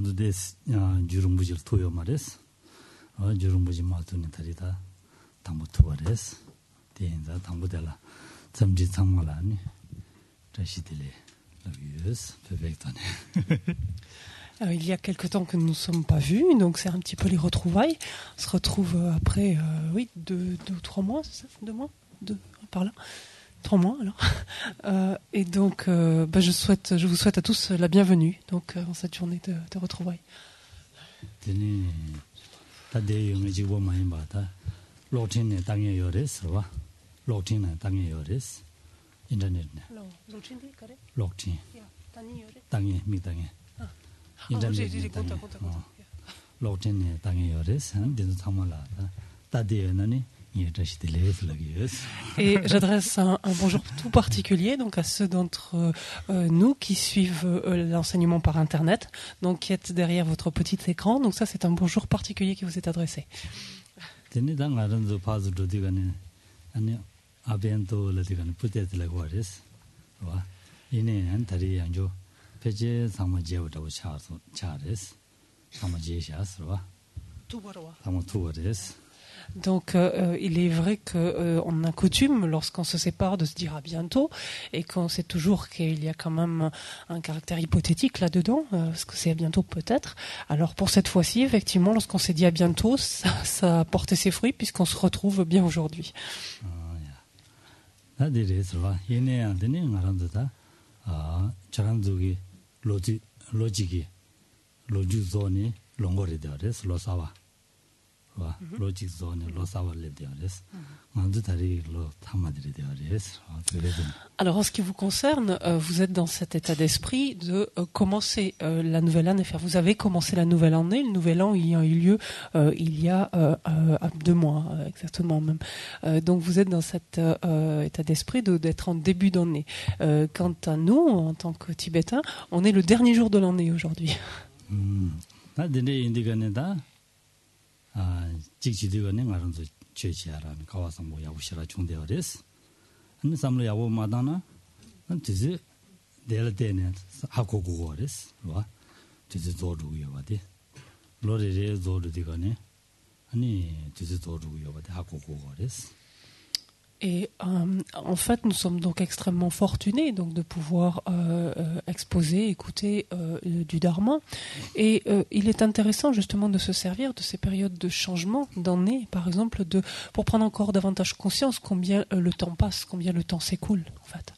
des 주름부질 토요 말레스 주름부지 마토니 다리다 담부 투바레스 대인자 담부달라 점지 상말라니 다시들이 러비스 perfectone. Il y a quelque temps que nous ne nous sommes pas vus, donc c'est un petit peu les retrouvailles. On se retrouve après, deux ou 3 mois, c'est ça? 2 mois? Par là 3 mois alors. Et donc, je vous souhaite à tous la bienvenue donc, en cette journée de retrouvailles. Internet. Et j'adresse un bonjour tout particulier donc à ceux d'entre nous qui suivent l'enseignement par Internet, donc qui êtes derrière votre petit écran. Donc ça, c'est un bonjour particulier qui vous est adressé. Donc il est vrai qu'on a coutume, lorsqu'on se sépare, de se dire à bientôt, et qu'on sait toujours qu'il y a quand même un caractère hypothétique là-dedans, parce que c'est à bientôt peut-être. Alors pour cette fois-ci, effectivement, lorsqu'on s'est dit à bientôt, ça a porté ses fruits, puisqu'on se retrouve bien aujourd'hui. Alors en ce qui vous concerne, vous êtes dans cet état d'esprit de commencer la nouvelle année. Enfin, vous avez commencé la nouvelle année, le nouvel an ayant eu lieu il y a 2 mois exactement même. Donc vous êtes dans cet état d'esprit d'être en début d'année. Quant à nous, en tant que Tibétains, on est le dernier jour de l'année aujourd'hui. 직지되거네 말은서 죄지하라는 가와서 뭐 야부시라 중대어레스 한 삼로 야부 마다나 뜻이 내려되네 하고 고거레스 와 뜻이 조르고요 바디 로레레 조르디거네 아니 뜻이 조르고요 바디 하고 고거레스. Et en fait, nous sommes donc extrêmement fortunés donc, de pouvoir exposer, écouter du Dharma. Et il est intéressant justement de se servir de ces périodes de changement d'année, par exemple, pour prendre encore davantage conscience combien le temps passe, combien le temps s'écoule, en fait.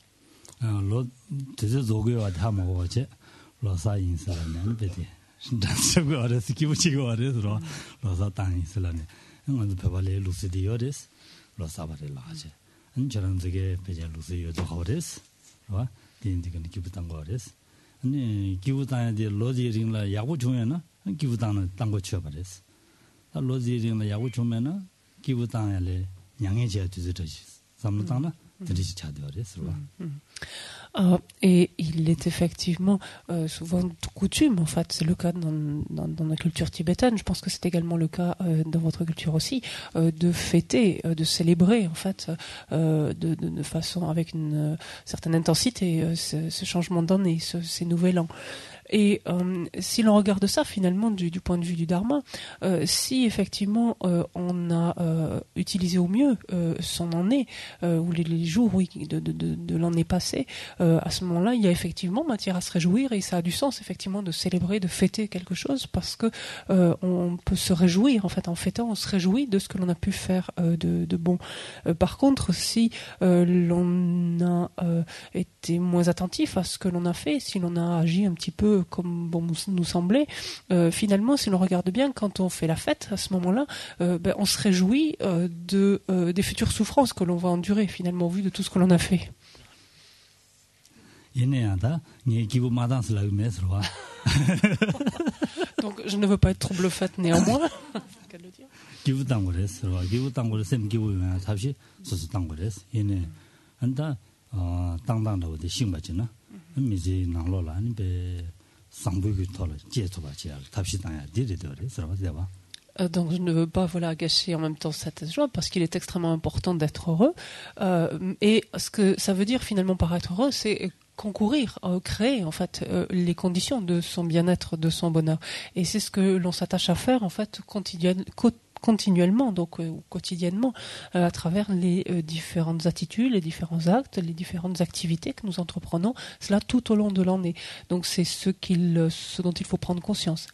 저런저게 배제 루스요 저거레스 와 딘디건 기부당 거레스 아니 기부당에 로지링라 야구 중에는 기부당은 땅고 쳐버렸어 로지링라 야구 중에는 기부당에 양해제 주저지 삼루당나 드리지 차더레스 와. Et il est effectivement souvent de coutume, en fait, c'est le cas dans la culture tibétaine, je pense que c'est également le cas dans votre culture aussi, de fêter, de célébrer, en fait, de façon, avec une certaine intensité, ce changement d'année, ces nouvel an. Et si l'on regarde ça finalement du point de vue du Dharma, si effectivement on a utilisé au mieux son année ou les jours de l'année passée, à ce moment-là il y a effectivement matière à se réjouir et ça a du sens effectivement de célébrer, de fêter quelque chose parce que on peut se réjouir en fait en fêtant, on se réjouit de ce que l'on a pu faire de bon. Par contre, si l'on a été moins attentif à ce que l'on a fait, si l'on a agi un petit peu comme bon nous semblait, finalement, si l'on regarde bien, quand on fait la fête, à ce moment-là, on se réjouit des futures souffrances que l'on va endurer, finalement, au vu de tout ce que l'on a fait. Donc, je ne veux pas être trouble-fête néanmoins. Qu'à le dire. Donc je ne veux pas gâcher en même temps cette joie parce qu'il est extrêmement important d'être heureux. Et ce que ça veut dire finalement par être heureux, c'est concourir, créer en fait les conditions de son bien-être, de son bonheur. Et c'est ce que l'on s'attache à faire en fait continuellement, donc ou quotidiennement, à travers les différentes attitudes, les différents actes, les différentes activités que nous entreprenons, cela tout au long de l'année. Donc c'est ce dont il faut prendre conscience.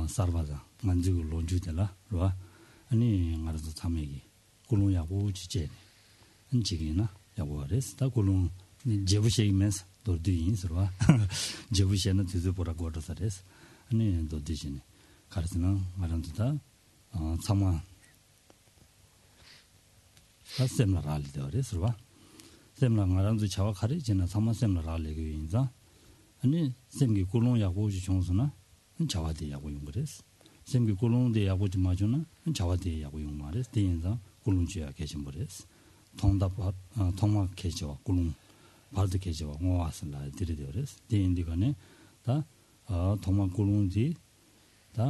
sarvaza manjigu lonju de la ro ani ngarazo tamegi kulun yago jije njigina yago res ta kulun jebushe mes dordu yin ro jebushe na tizu pora godo sares ani dodijini karsina marandu da sama semla rali de res ro semla ngaranzu chawa khari jina sama semla rali ge yinza ani semgi kulun yago ji chonsuna 자와대 야고 용거레스 생기 콜롱데 야고지 마주나 자와대 야고 용마레스 대인자 콜롱지야 계신 거레스 통답 통마 계죠 콜롱 바드 계죠 모아슬라 드리데레스 대인디가네 다 통마 콜롱지 다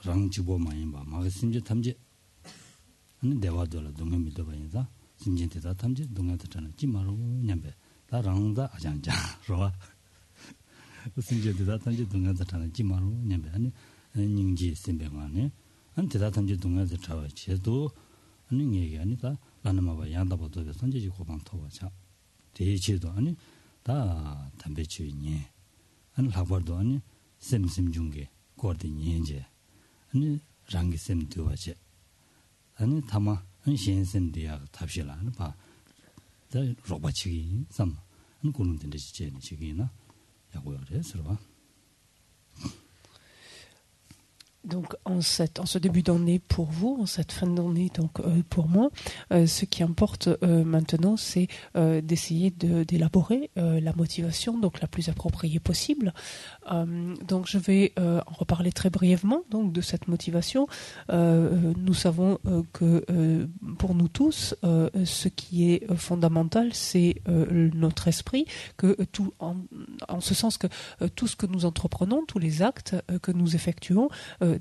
랑지보 마이바 마가심제 탐제 아니 대화도라 동해 믿어봐야자 심진대다 탐제 동해다잖아 지마로 냠베 다 랑다 아장자 로와 심지어 대다탄지 동안자 타는 지마로 냠베 아니 닝지 심뱅안에 안 대다탄지 동안자 타와 제도 아니 얘기 아니다 라나마바 양다보도 선지지 고방 토와자 대체도 아니 다 담배 주인이 안 라버도 아니 셈셈 중게 거든이 이제 아니 랑기 셈 되어지 아니 타마 안 신선디야 답실라 봐 다 로바치기 삼 안 고는데 지제니 지기나 Donc en ce début d'année pour vous, en cette fin d'année donc pour moi, ce qui importe maintenant, c'est d'essayer d'élaborer la motivation donc la plus appropriée possible. Donc je vais en reparler très brièvement donc de cette motivation. Nous savons que pour nous tous, ce qui est fondamental, c'est notre esprit, que tout en ce sens que tout ce que nous entreprenons, tous les actes que nous effectuons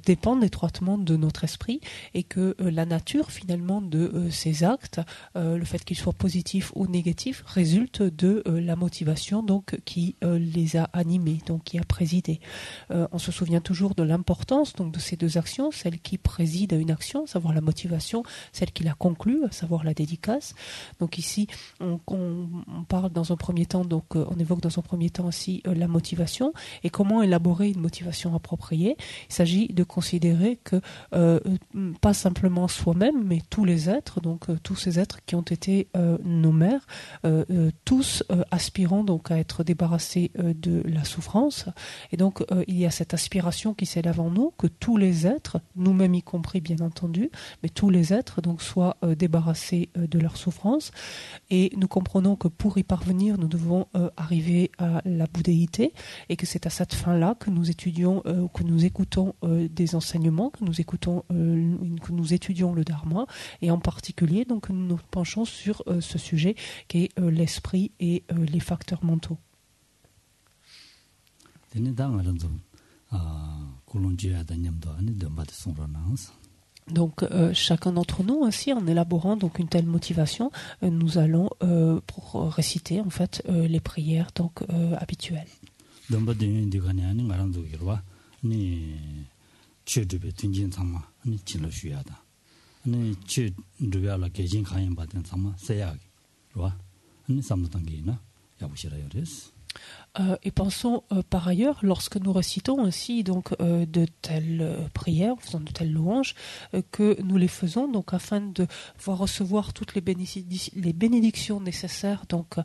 dépendent étroitement de notre esprit et que la nature finalement de ces actes, le fait qu'ils soient positifs ou négatifs, résulte de la motivation donc qui les a animés, donc qui a présidé. On se souvient toujours de l'importance donc de ces deux actions, celle qui préside à une action, à savoir la motivation, celle qui la conclut, à savoir la dédicace. Donc ici, on parle dans un premier temps, donc on évoque dans un premier temps aussi la motivation et comment élaborer une motivation appropriée. Il s'agit de considérer que pas simplement soi-même, mais tous les êtres, donc tous ces êtres qui ont été nos mères, tous aspirant donc à être débarrassés de la souffrance. Et donc il y a cette aspiration qui s'élève en nous, que tous les êtres, nous-mêmes y compris bien entendu, mais tous les êtres donc soient débarrassés de leur souffrance. Et nous comprenons que pour y parvenir, nous devons arriver à la bouddhéité et que c'est à cette fin-là que nous étudions, que nous écoutons des enseignements, que nous étudions le Dharma, et en particulier donc nous nous penchons sur ce sujet qui est l'esprit et les facteurs mentaux. Donc chacun d'entre nous ainsi, en élaborant donc une telle motivation, nous allons pour réciter en fait les prières donc habituelles. Et pensons par ailleurs, lorsque nous récitons ainsi donc de telles prières, faisant de telles louanges, que nous les faisons donc afin de pouvoir recevoir toutes les bénédictions nécessaires donc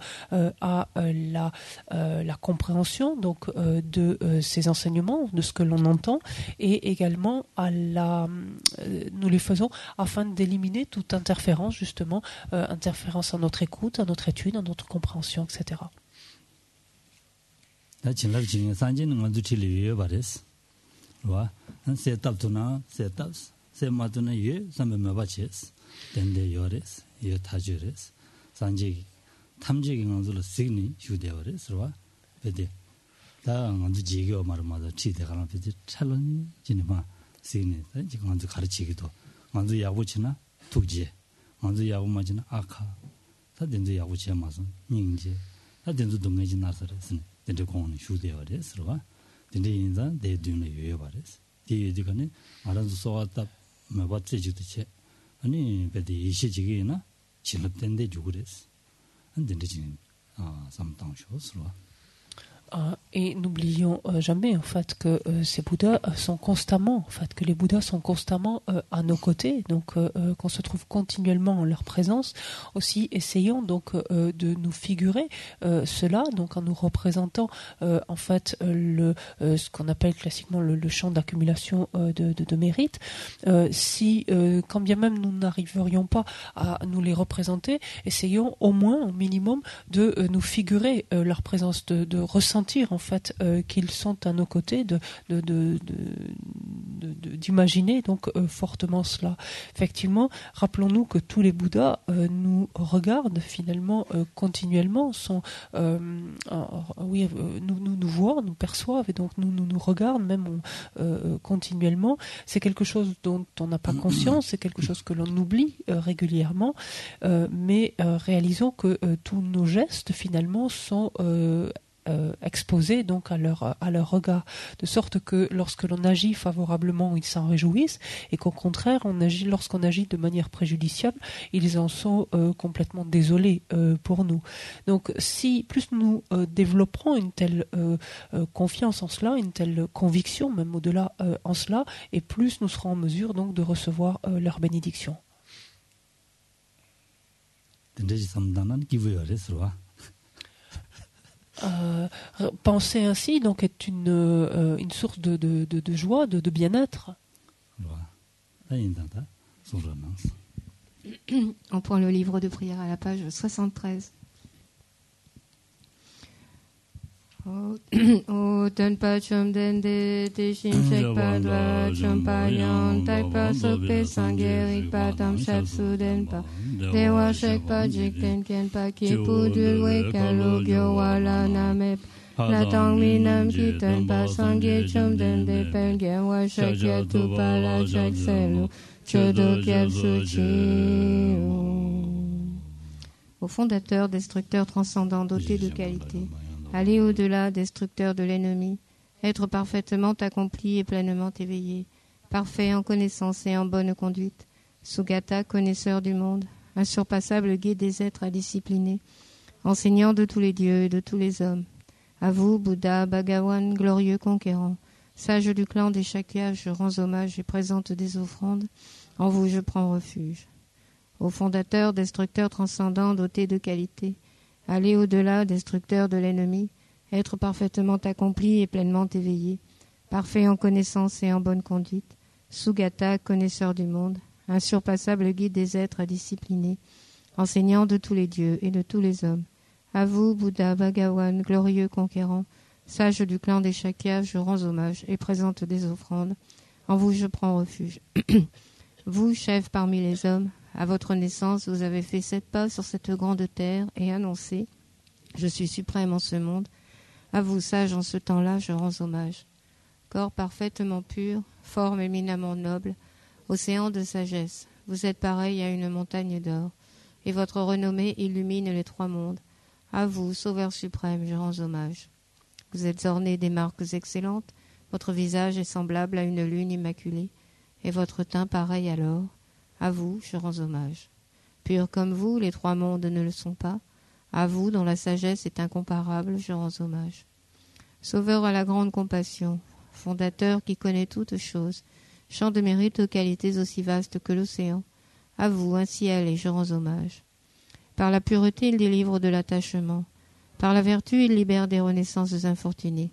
à la compréhension donc de ces enseignements, de ce que l'on entend, et également nous les faisons afin d'éliminer toute interférence justement, interférence à notre écoute, à notre étude, à notre compréhension, etc. 다 진락 진행 산지는 먼저 틀리요 바레스. 와. 세탑 도나 세탑 세마도나 예 삼메마 바체스. 덴데 요레스. 예 타주레스. 산지 탐지기 건설로 시그니 휴데오레스. 와. 베데 다 먼저 지겨 말마다 치대 가는 베데 찰론 진마 시네 지금 먼저 가르치기도 먼저 야구치나 투지 먼저 야구 맞이나 아카 사든지 야구치야 맞은 닝지 사든지 동네지 나서랬으니 근데 공은 휴대어레스로와 근데 인자 대dun의 요요바레스 디디가네 알아서 쏘았다 뭐받지지도 체 아니 베디 이시지기나 진업된데 주그레스 근데 지금 삼당쇼스로와 Et n'oublions jamais en fait que ces Bouddhas sont constamment, en fait, que les Bouddhas sont constamment à nos côtés, donc qu'on se trouve continuellement en leur présence. Aussi, essayons donc de nous figurer cela, donc en nous représentant en fait ce qu'on appelle classiquement le champ d'accumulation de mérite. Si, quand bien même nous n'arriverions pas à nous les représenter, essayons au moins, au minimum, de nous figurer leur présence, de ressentir en fait qu'ils sont à nos côtés, d'imaginer donc fortement cela. Effectivement, rappelons-nous que tous les Bouddhas nous regardent finalement continuellement, nous voient, nous perçoivent et donc nous regardent même continuellement. C'est quelque chose dont on n'a pas conscience, c'est quelque chose que l'on oublie régulièrement, mais réalisons que tous nos gestes finalement sont exposés donc à leur regard, de sorte que lorsque l'on agit favorablement, ils s'en réjouissent, et qu'au contraire, lorsqu'on agit de manière préjudiciable, ils en sont complètement désolés pour nous. Donc, si plus nous développerons une telle confiance en cela, une telle conviction, même au-delà en cela, et plus nous serons en mesure donc de recevoir leur bénédiction. Penser ainsi donc est une source de joie, de bien-être. On prend le livre de prière à la page 73. O Tenpa Chum Dende Tishin Shekpa Dwa Chumpa Yon Taikpa Sokpe Sangyerik Patam Shatsu Denpa Dewa Shekpa Jikten Kenpa Kipu Dulwe Kalo Gyo Wala Namep Latang Minam Kiten Pa Sangye Chum Dende Pengen Wa Shekya Tupa La Shek Selu Chodo Kyatsu Chi. Au fondateur, destructeur transcendant, doté de qualité, aller au-delà, destructeur de l'ennemi, être parfaitement accompli et pleinement éveillé, parfait en connaissance et en bonne conduite, Sugata, connaisseur du monde, insurpassable guide des êtres indisciplinés, enseignant de tous les dieux et de tous les hommes. À vous, Bouddha, Bhagawan, glorieux conquérant, sage du clan des Shakyas, je rends hommage et présente des offrandes. En vous, je prends refuge. Au fondateur, destructeur transcendant, doté de qualité, aller au-delà, destructeur de l'ennemi, être parfaitement accompli et pleinement éveillé, parfait en connaissance et en bonne conduite, Sugata, connaisseur du monde, insurpassable guide des êtres disciplinés, enseignant de tous les dieux et de tous les hommes. À vous, Bouddha, Bhagawan, glorieux conquérant, sage du clan des Shakyas, je rends hommage et présente des offrandes. En vous, je prends refuge. Vous, chef parmi les hommes, à votre naissance, vous avez fait 7 pas sur cette grande terre et annoncé « Je suis suprême en ce monde ». À vous, sage, en ce temps-là, je rends hommage. Corps parfaitement pur, forme éminemment noble, océan de sagesse, vous êtes pareil à une montagne d'or, et votre renommée illumine les 3 mondes. À vous, sauveur suprême, je rends hommage. Vous êtes orné des marques excellentes, votre visage est semblable à une lune immaculée, et votre teint pareil à l'or. À vous, je rends hommage. Pur comme vous, les 3 mondes ne le sont pas. À vous, dont la sagesse est incomparable, je rends hommage. Sauveur à la grande compassion, fondateur qui connaît toutes choses, champ de mérite aux qualités aussi vastes que l'océan. À vous, un ciel, et je rends hommage. Par la pureté, il délivre de l'attachement. Par la vertu, il libère des renaissances infortunées.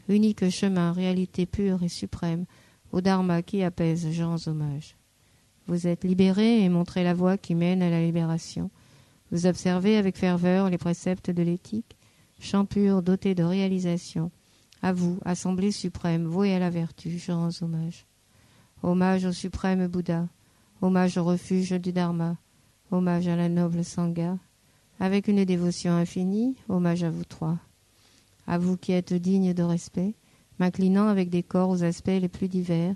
Unique chemin, réalité pure et suprême, au Dharma qui apaise, je rends hommage. Vous êtes libérés et montrez la voie qui mène à la libération. Vous observez avec ferveur les préceptes de l'éthique, champ pur doté de réalisation. À vous, Assemblée suprême, vouée à la vertu, je rends hommage. Hommage au suprême Bouddha, hommage au refuge du Dharma, hommage à la noble Sangha. Avec une dévotion infinie, hommage à vous 3. À vous qui êtes dignes de respect, m'inclinant avec décor aux aspects les plus divers,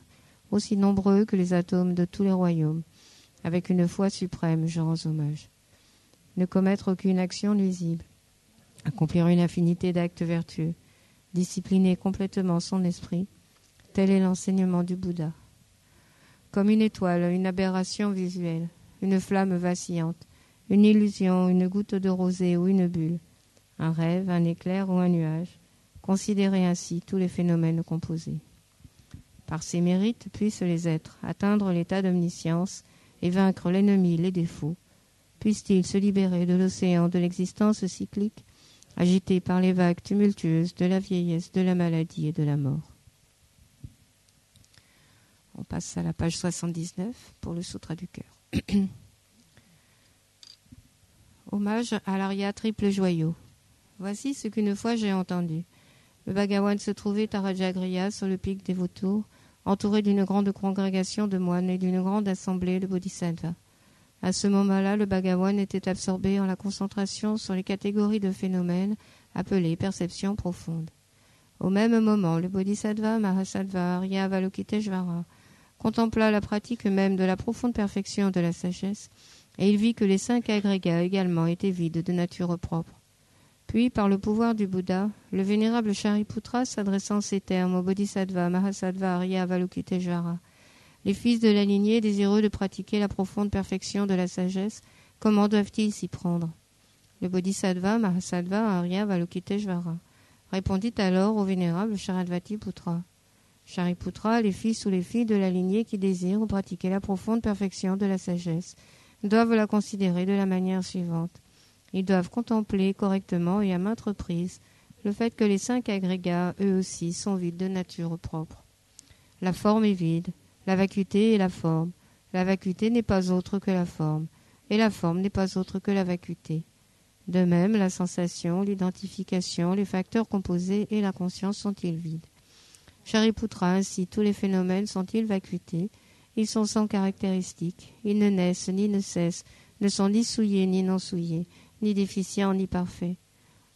aussi nombreux que les atomes de tous les royaumes. Avec une foi suprême, je rends hommage. Ne commettre aucune action nuisible. Accomplir une infinité d'actes vertueux. Discipliner complètement son esprit. Tel est l'enseignement du Bouddha. Comme une étoile, une aberration visuelle, une flamme vacillante, une illusion, une goutte de rosée ou une bulle, un rêve, un éclair ou un nuage, considérez ainsi tous les phénomènes composés. Par ses mérites puissent les êtres atteindre l'état d'omniscience et vaincre l'ennemi, les défauts, puissent-ils se libérer de l'océan de l'existence cyclique, agité par les vagues tumultueuses de la vieillesse, de la maladie et de la mort. On passe à la page 79 pour le Sutra du cœur. Hommage à l'Arya triple joyau. Voici ce qu'une fois j'ai entendu. Le Bhagawan se trouvait à Rajagriha sur le pic des vautours, entouré d'une grande congrégation de moines et d'une grande assemblée de bodhisattvas. À ce moment-là, le Bhagawan était absorbé en la concentration sur les catégories de phénomènes appelées perceptions profondes. Au même moment, le bodhisattva Mahasattva Arya Avalokiteshvara contempla la pratique même de la profonde perfection de la sagesse, et il vit que les 5 agrégats également étaient vides de nature propre. Puis, par le pouvoir du Bouddha, le vénérable Shariputra, s'adressant ces termes au bodhisattva Mahasattva Arya Avalokiteshvara, les fils de la lignée désireux de pratiquer la profonde perfection de la sagesse, comment doivent-ils s'y prendre? Le bodhisattva Mahasattva Arya Avalokiteshvara répondit alors au vénérable Sharadvatiputra. Shariputra, les fils ou les filles de la lignée qui désirent pratiquer la profonde perfection de la sagesse doivent la considérer de la manière suivante. Ils doivent contempler correctement et à maintes reprises le fait que les 5 agrégats, eux aussi, sont vides de nature propre. La forme est vide, la vacuité est la forme. La vacuité n'est pas autre que la forme, et la forme n'est pas autre que la vacuité. De même, la sensation, l'identification, les facteurs composés et la conscience sont-ils vides. Shariputra, ainsi tous les phénomènes sont-ils vacuités, ils sont sans caractéristiques, ils ne naissent ni ne cessent, ne sont ni souillés ni non souillés, ni déficients ni parfaits.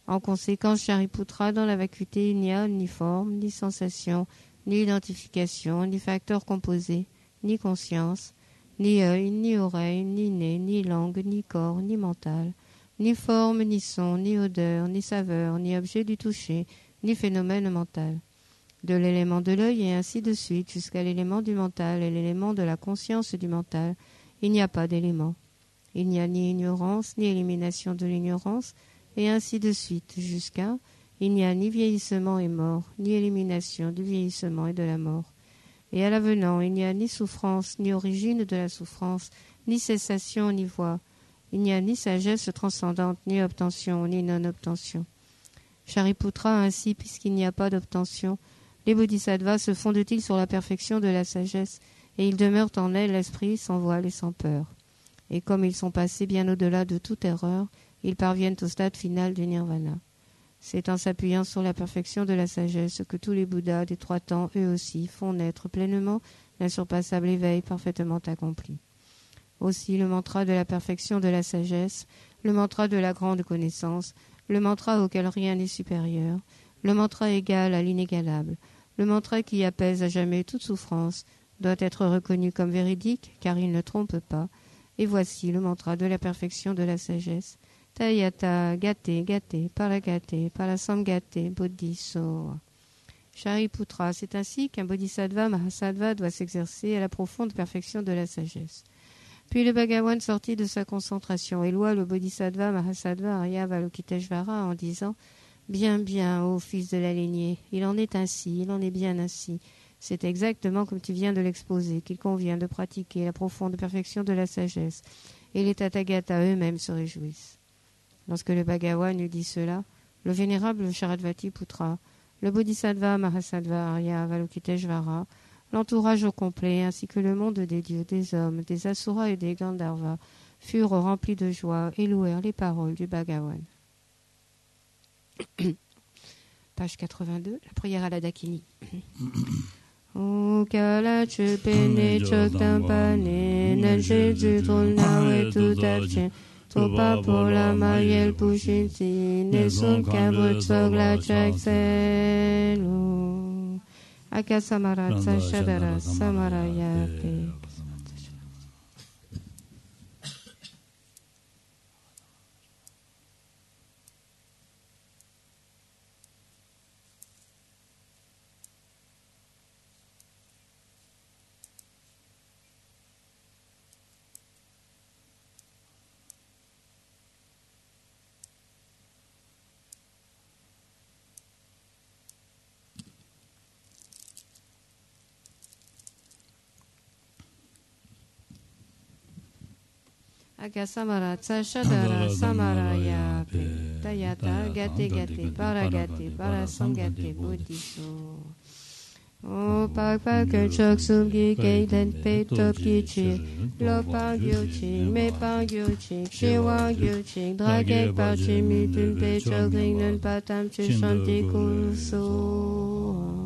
En conséquence, Shariputra, dans la vacuité, il n'y a ni forme, ni sensation, ni identification, ni facteurs composés, ni conscience, ni œil, ni oreille, ni nez, ni langue, ni corps, ni mental, ni forme, ni son, ni odeur, ni saveur, ni objet du toucher, ni phénomène mental. De l'élément de l'œil et ainsi de suite jusqu'à l'élément du mental et l'élément de la conscience du mental, il n'y a pas d'élément. Il n'y a ni ignorance, ni élimination de l'ignorance, et ainsi de suite jusqu'à il n'y a ni vieillissement et mort, ni élimination du vieillissement et de la mort. Et à l'avenant, il n'y a ni souffrance, ni origine de la souffrance, ni cessation, ni voie. Il n'y a ni sagesse transcendante, ni obtention, ni non-obtention. Shariputra, ainsi, puisqu'il n'y a pas d'obtention, les bodhisattvas se fondent-ils sur la perfection de la sagesse, et ils demeurent en elle l'esprit sans voile et sans peur. Et comme ils sont passés bien au-delà de toute erreur, ils parviennent au stade final du nirvana. C'est en s'appuyant sur la perfection de la sagesse que tous les Bouddhas des 3 temps, eux aussi, font naître pleinement l'insurpassable éveil parfaitement accompli. Aussi, le mantra de la perfection de la sagesse, le mantra de la grande connaissance, le mantra auquel rien n'est supérieur, le mantra égal à l'inégalable, le mantra qui apaise à jamais toute souffrance, doit être reconnu comme véridique, car il ne trompe pas. Et voici le mantra de la perfection de la sagesse. Tayata gate gate paragate parasamgate bodhisoa. Shariputra, c'est ainsi qu'un bodhisattva mahasattva doit s'exercer à la profonde perfection de la sagesse. Puis le Bhagawan sortit de sa concentration et loua le bodhisattva mahasattva Arya Avalokiteshvara en disant « Bien, bien, ô fils de la lignée, il en est ainsi, il en est bien ainsi. C'est exactement comme tu viens de l'exposer qu'il convient de pratiquer la profonde perfection de la sagesse, et les Tathagata eux-mêmes se réjouissent. » Lorsque le Bhagawan eut dit cela, le vénérable Sharadvatiputra, le bodhisattva Mahasattva Arya Avalokiteshvara, l'entourage au complet, ainsi que le monde des dieux, des hommes, des asuras et des gandharvas, furent remplis de joie et louèrent les paroles du Bhagawan. Page 82, la prière à la Dakini. O kala chupene choktampane nanche jutul nawe tutache topa pola mayel pushinti nesun kabrut sogla chakselu Akasamara Tsashadara Samaraya. Akasamara Tsashadara Samaraya Tayata Gate Gate Paragate Parasangate Buddhiso O Pagpaka Choksumgi Gaiden Peto Kichi Lopang Yuchi Mepang Yuchi Shiwang Yuchi Drake Pachi Mitun Pecho Grinen Patam Chishanti Kuso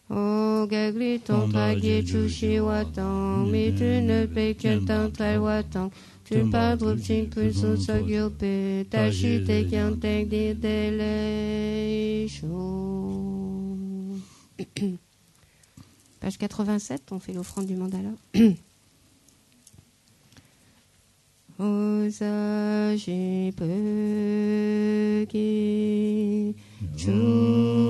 O gagli ton tragi chushi watang, mi tu ne pe tang trai watang, tu pas drup ching pun sun sa gyope, ta shi te kyang teng di dele chou. Page 87, on fait l'offrande du mandala. O saji pe ki chushi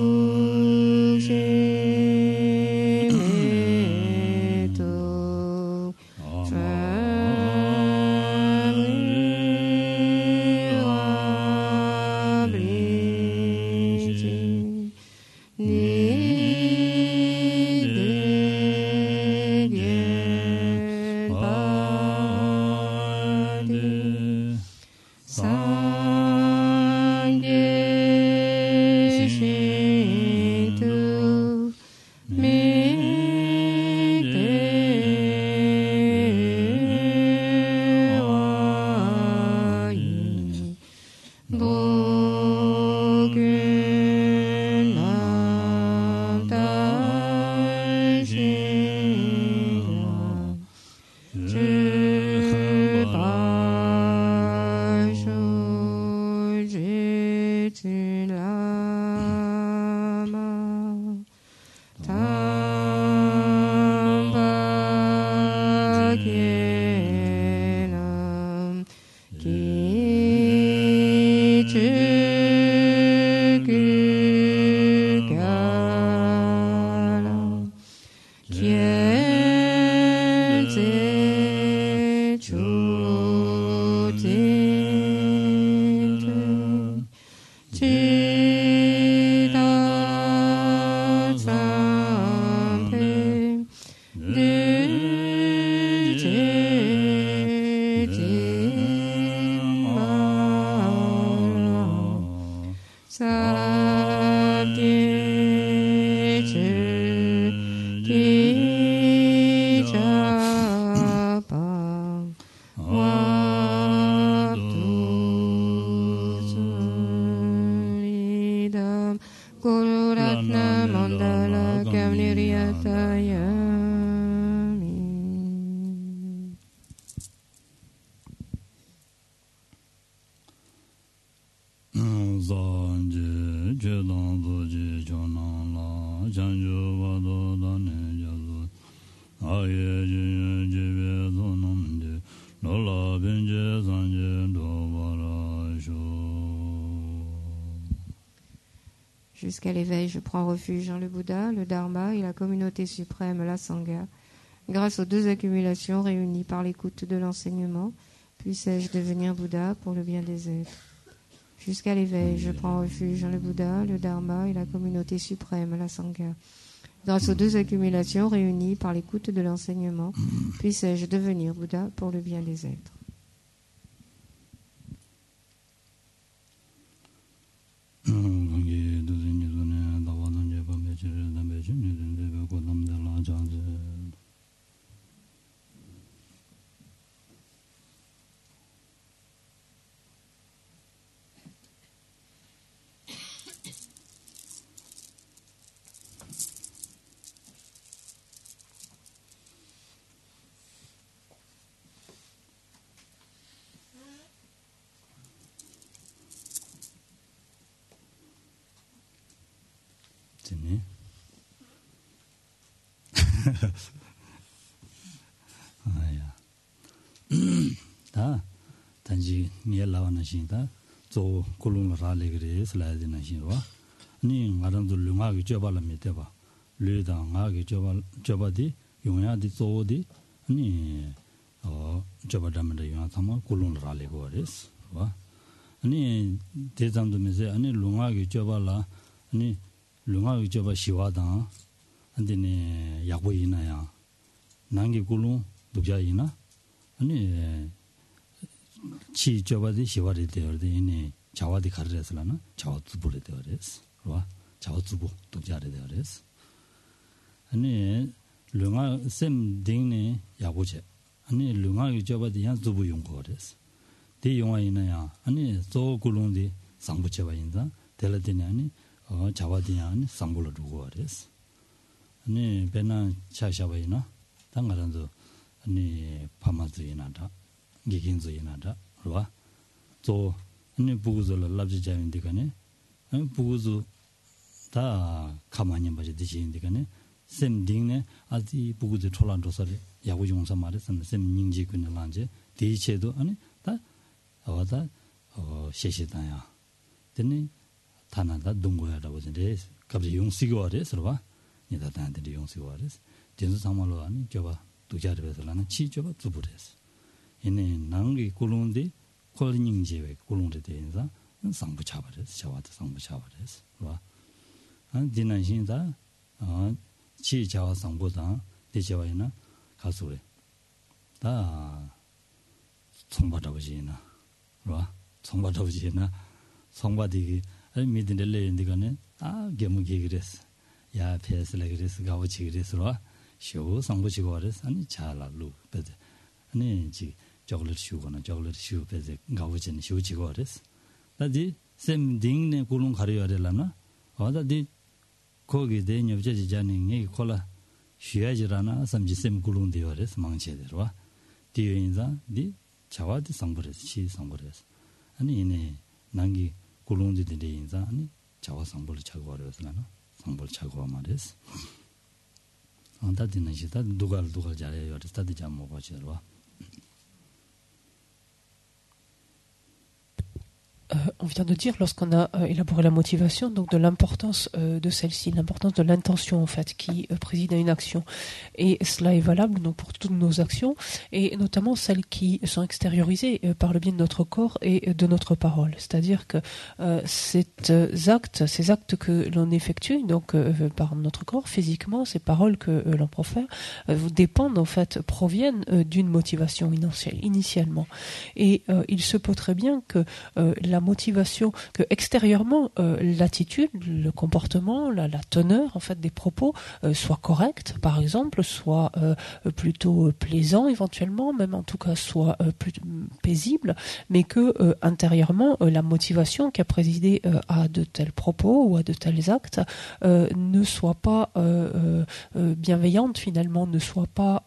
Jusqu'à l'éveil, je prends refuge en le Bouddha, le Dharma et la communauté suprême, la Sangha. Grâce aux deux accumulations réunies par l'écoute de l'enseignement, puissais-je devenir Bouddha pour le bien des êtres. Jusqu'à l'éveil, je prends refuge en le Bouddha, le Dharma et la communauté suprême, la Sangha. Grâce aux deux accumulations réunies par l'écoute de l'enseignement, puissais-je devenir Bouddha pour le bien des êtres. 다 단지 미엘라와나 신다 조 콜롱라레 그래 슬라이드나 신와 아니 마람도 룽아기 줘발라 메테바 르당아기 줘바디 용야디 조디 아니 줘바다면데 용야 타마 콜롱라레 거레스 와 아니 대장도 메세 아니 룽아기 줘발라 아니 룽아기 줘바 시와다 안데네 야고이나야 난기 콜롱 독자이나 아니 치 줘바디 시와리 되어데 자와디 가르레스라나 자와츠부레 되어레스 와 자와츠부 독자레 되어레스 아니 룽아 셈 딩네 야고제 아니 룽아기 줘바디 양 주부 용거레스 디 용아이나야 아니 조굴롱디 상부체바인다 텔레데니 아니 자와디야 아니 상불로 두고레스 아니 베나 차샤바이나 당가란도 아니 파마즈이나다 기긴즈이나다 와 또 아니 부구즈를 랍지자인디가네 아니 부구즈 다 가만히 봐지 디지인디가네 셈딩네 아지 부구즈 촐란도서리 야구 용사 말했으면 셈닝지 군을란제 디체도 아니 다 와다 셰시다야 되니 타나다 동고야라고 전에 갑자기 용시고 와래서 봐 니다 단들이 용시고 와래서 전수 상말로 아니 저봐 두자르베서라는 치저봐 주부레스 이네 난기 콜론데 콜닝제베 콜론데 대인사 상부 차버레스 자와도 상부 차버레스 봐 디난신다 치 자와 상보다 대제와이나 가수래 다 총받아보지나 봐 총받아보지나 총받이 미드넬레 인디가네 게무게 그랬어 야 페스레 그랬어 가오치 그랬어 봐 쇼 상부치고 그랬어 아니 잘라루 베데 아니 지 chocolate 슈거나 chocolate 슈 베데 가오치는 쇼치고 그랬어 다디 셈딩네 굴롱 가려야래라나 어다디 거기 대녀제지 자닝이 콜라 쉬야지라나 삼지 셈 굴롱 되어레스 망체대로 와 디인자 디 자와디 상부레스 치 상부레스 아니 이네 난기 굴롱디데 인자 아니 자와 상부를 차고 와래서라나 상부를 차고 와 말레스 안다디는 시다 누가 잘해요 스타디 잠 먹어지러 와 On vient de dire, lorsqu'on a élaboré la motivation, donc de l'importance de celle-ci, l'importance de l'intention en fait qui préside à une action. Et cela est valable donc pour toutes nos actions, et notamment celles qui sont extériorisées par le biais de notre corps et de notre parole. C'est-à-dire que ces actes que l'on effectue, donc par notre corps, physiquement, ces paroles que l'on profère, dépendent en fait, proviennent d'une motivation initialement. Et il se peut très bien que la motivation, que extérieurement l'attitude, le comportement, la teneur en fait des propos soit correcte, par exemple, soit plutôt plaisant éventuellement, même en tout cas soit plus paisible, mais que intérieurement la motivation qui a présidé à de tels propos ou à de tels actes ne soit pas bienveillante finalement, ne soit pas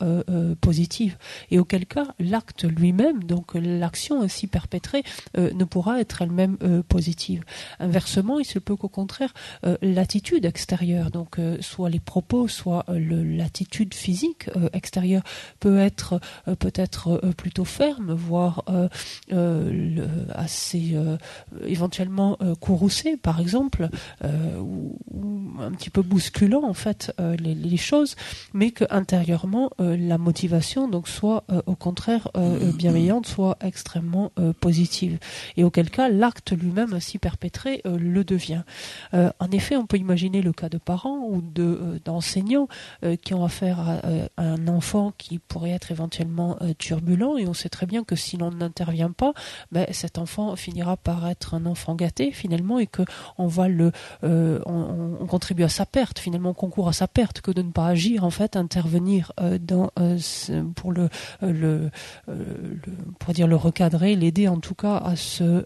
positive, et auquel cas l'acte lui-même, donc l'action ainsi perpétrée, ne pourra être elle-même positive. Inversement, il se peut qu'au contraire l'attitude extérieure, donc soit les propos, soit l'attitude physique extérieure peut être peut-être plutôt ferme, voire assez éventuellement courroucée par exemple, ou un petit peu bousculant en fait les choses, mais que intérieurement la motivation donc soit au contraire bienveillante, soit extrêmement positive, et auquel cas l'acte lui-même ainsi perpétré le devient. En effet, on peut imaginer le cas de parents ou d'enseignants qui ont affaire à un enfant qui pourrait être éventuellement turbulent, et on sait très bien que si l'on n'intervient pas, cet enfant finira par être un enfant gâté finalement, et que on va on contribue à sa perte, finalement on concourt à sa perte, que de ne pas agir en fait, intervenir pour pour dire le recadrer, l'aider en tout cas à se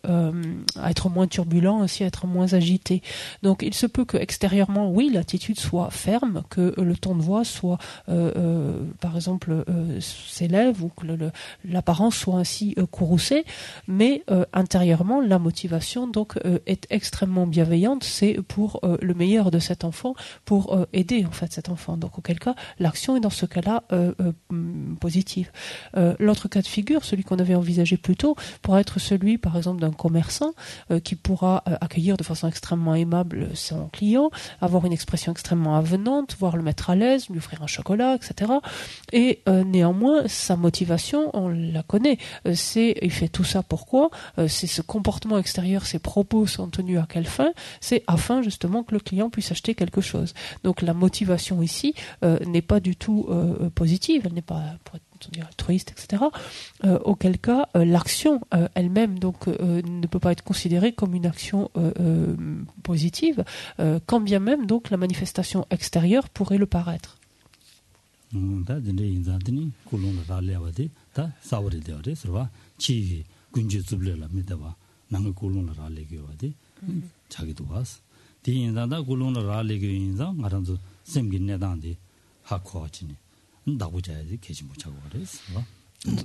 être moins turbulent, aussi à être moins agité. Donc il se peut que extérieurement, oui, l'attitude soit ferme, que le ton de voix soit, par exemple, s'élève ou que l'apparence soit ainsi courroucée, mais intérieurement, la motivation donc est extrêmement bienveillante. C'est pour le meilleur de cet enfant, pour aider en fait cet enfant. Donc auquel cas, l'action est dans ce cas-là positive. L'autre cas de figure, celui qu'on avait envisagé plus tôt, pourrait être celui, par exemple, d'un commerçant qui pourra accueillir de façon extrêmement aimable son client, avoir une expression extrêmement avenante, voire le mettre à l'aise, lui offrir un chocolat, etc. Et néanmoins, sa motivation, on la connaît. Il fait tout ça pourquoi ? C'est ce comportement extérieur, ses propos sont tenus à quelle fin ? C'est afin justement que le client puisse acheter quelque chose. Donc la motivation ici n'est pas du tout positive, elle n'est pas altruiste, etc. Auquel cas, l'action elle-même donc ne peut pas être considérée comme une action positive, quand bien même donc la manifestation extérieure pourrait le paraître.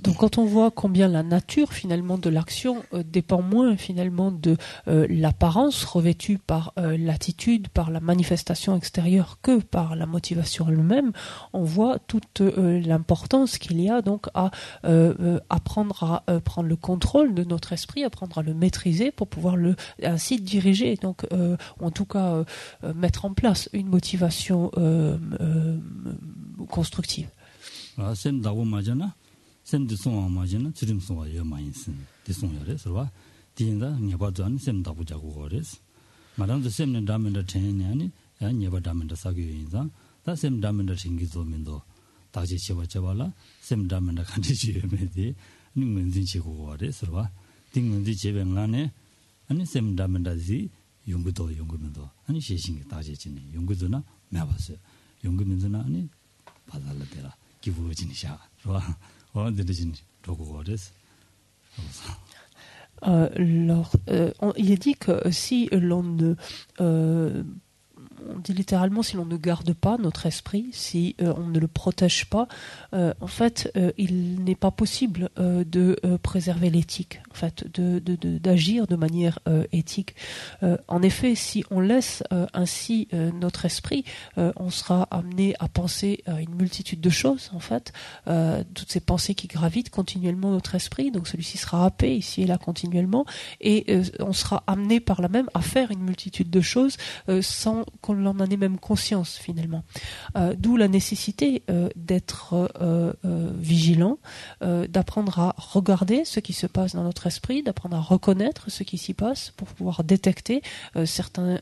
Donc quand on voit combien la nature finalement de l'action dépend moins finalement de l'apparence revêtue par l'attitude, par la manifestation extérieure que par la motivation elle-même, on voit toute l'importance qu'il y a donc à apprendre à prendre le contrôle de notre esprit, apprendre à le maîtriser pour pouvoir ainsi diriger, donc en tout cas mettre en place une motivation constructive. sem de song ma jena chirim song ya ma yin sin de song ya res wa din da nya ba zan sem da bu ja go res ma dang de sem ne da men da chen ne ani ya nya ba da men da sa ge yin za da sem da men da sing gi zo men do da ji che ba la sem da men da kan ji ji me de ni men jin che go res wa ding men ji je ben la ne ani sem da men da ji yong gu do men do ani xie xing ge da ji jin ne yong gu do na ma ba se yong gu men zo na ani ba da la de la gi bu jin xia wa il est dit que si l'on ne on dit littéralement si l'on ne garde pas notre esprit, si on ne le protège pas, en fait, il n'est pas possible de préserver l'éthique, en fait, d'agir de manière éthique. En effet, si on laisse ainsi notre esprit, on sera amené à penser à une multitude de choses, en fait, toutes ces pensées qui gravitent continuellement notre esprit, donc celui-ci sera happé ici et là continuellement, et on sera amené par là même à faire une multitude de choses sans qu'on en ait même conscience finalement. D'où la nécessité d'être vigilant, d'apprendre à regarder ce qui se passe dans notre esprit, d'apprendre à reconnaître ce qui s'y passe pour pouvoir détecter certains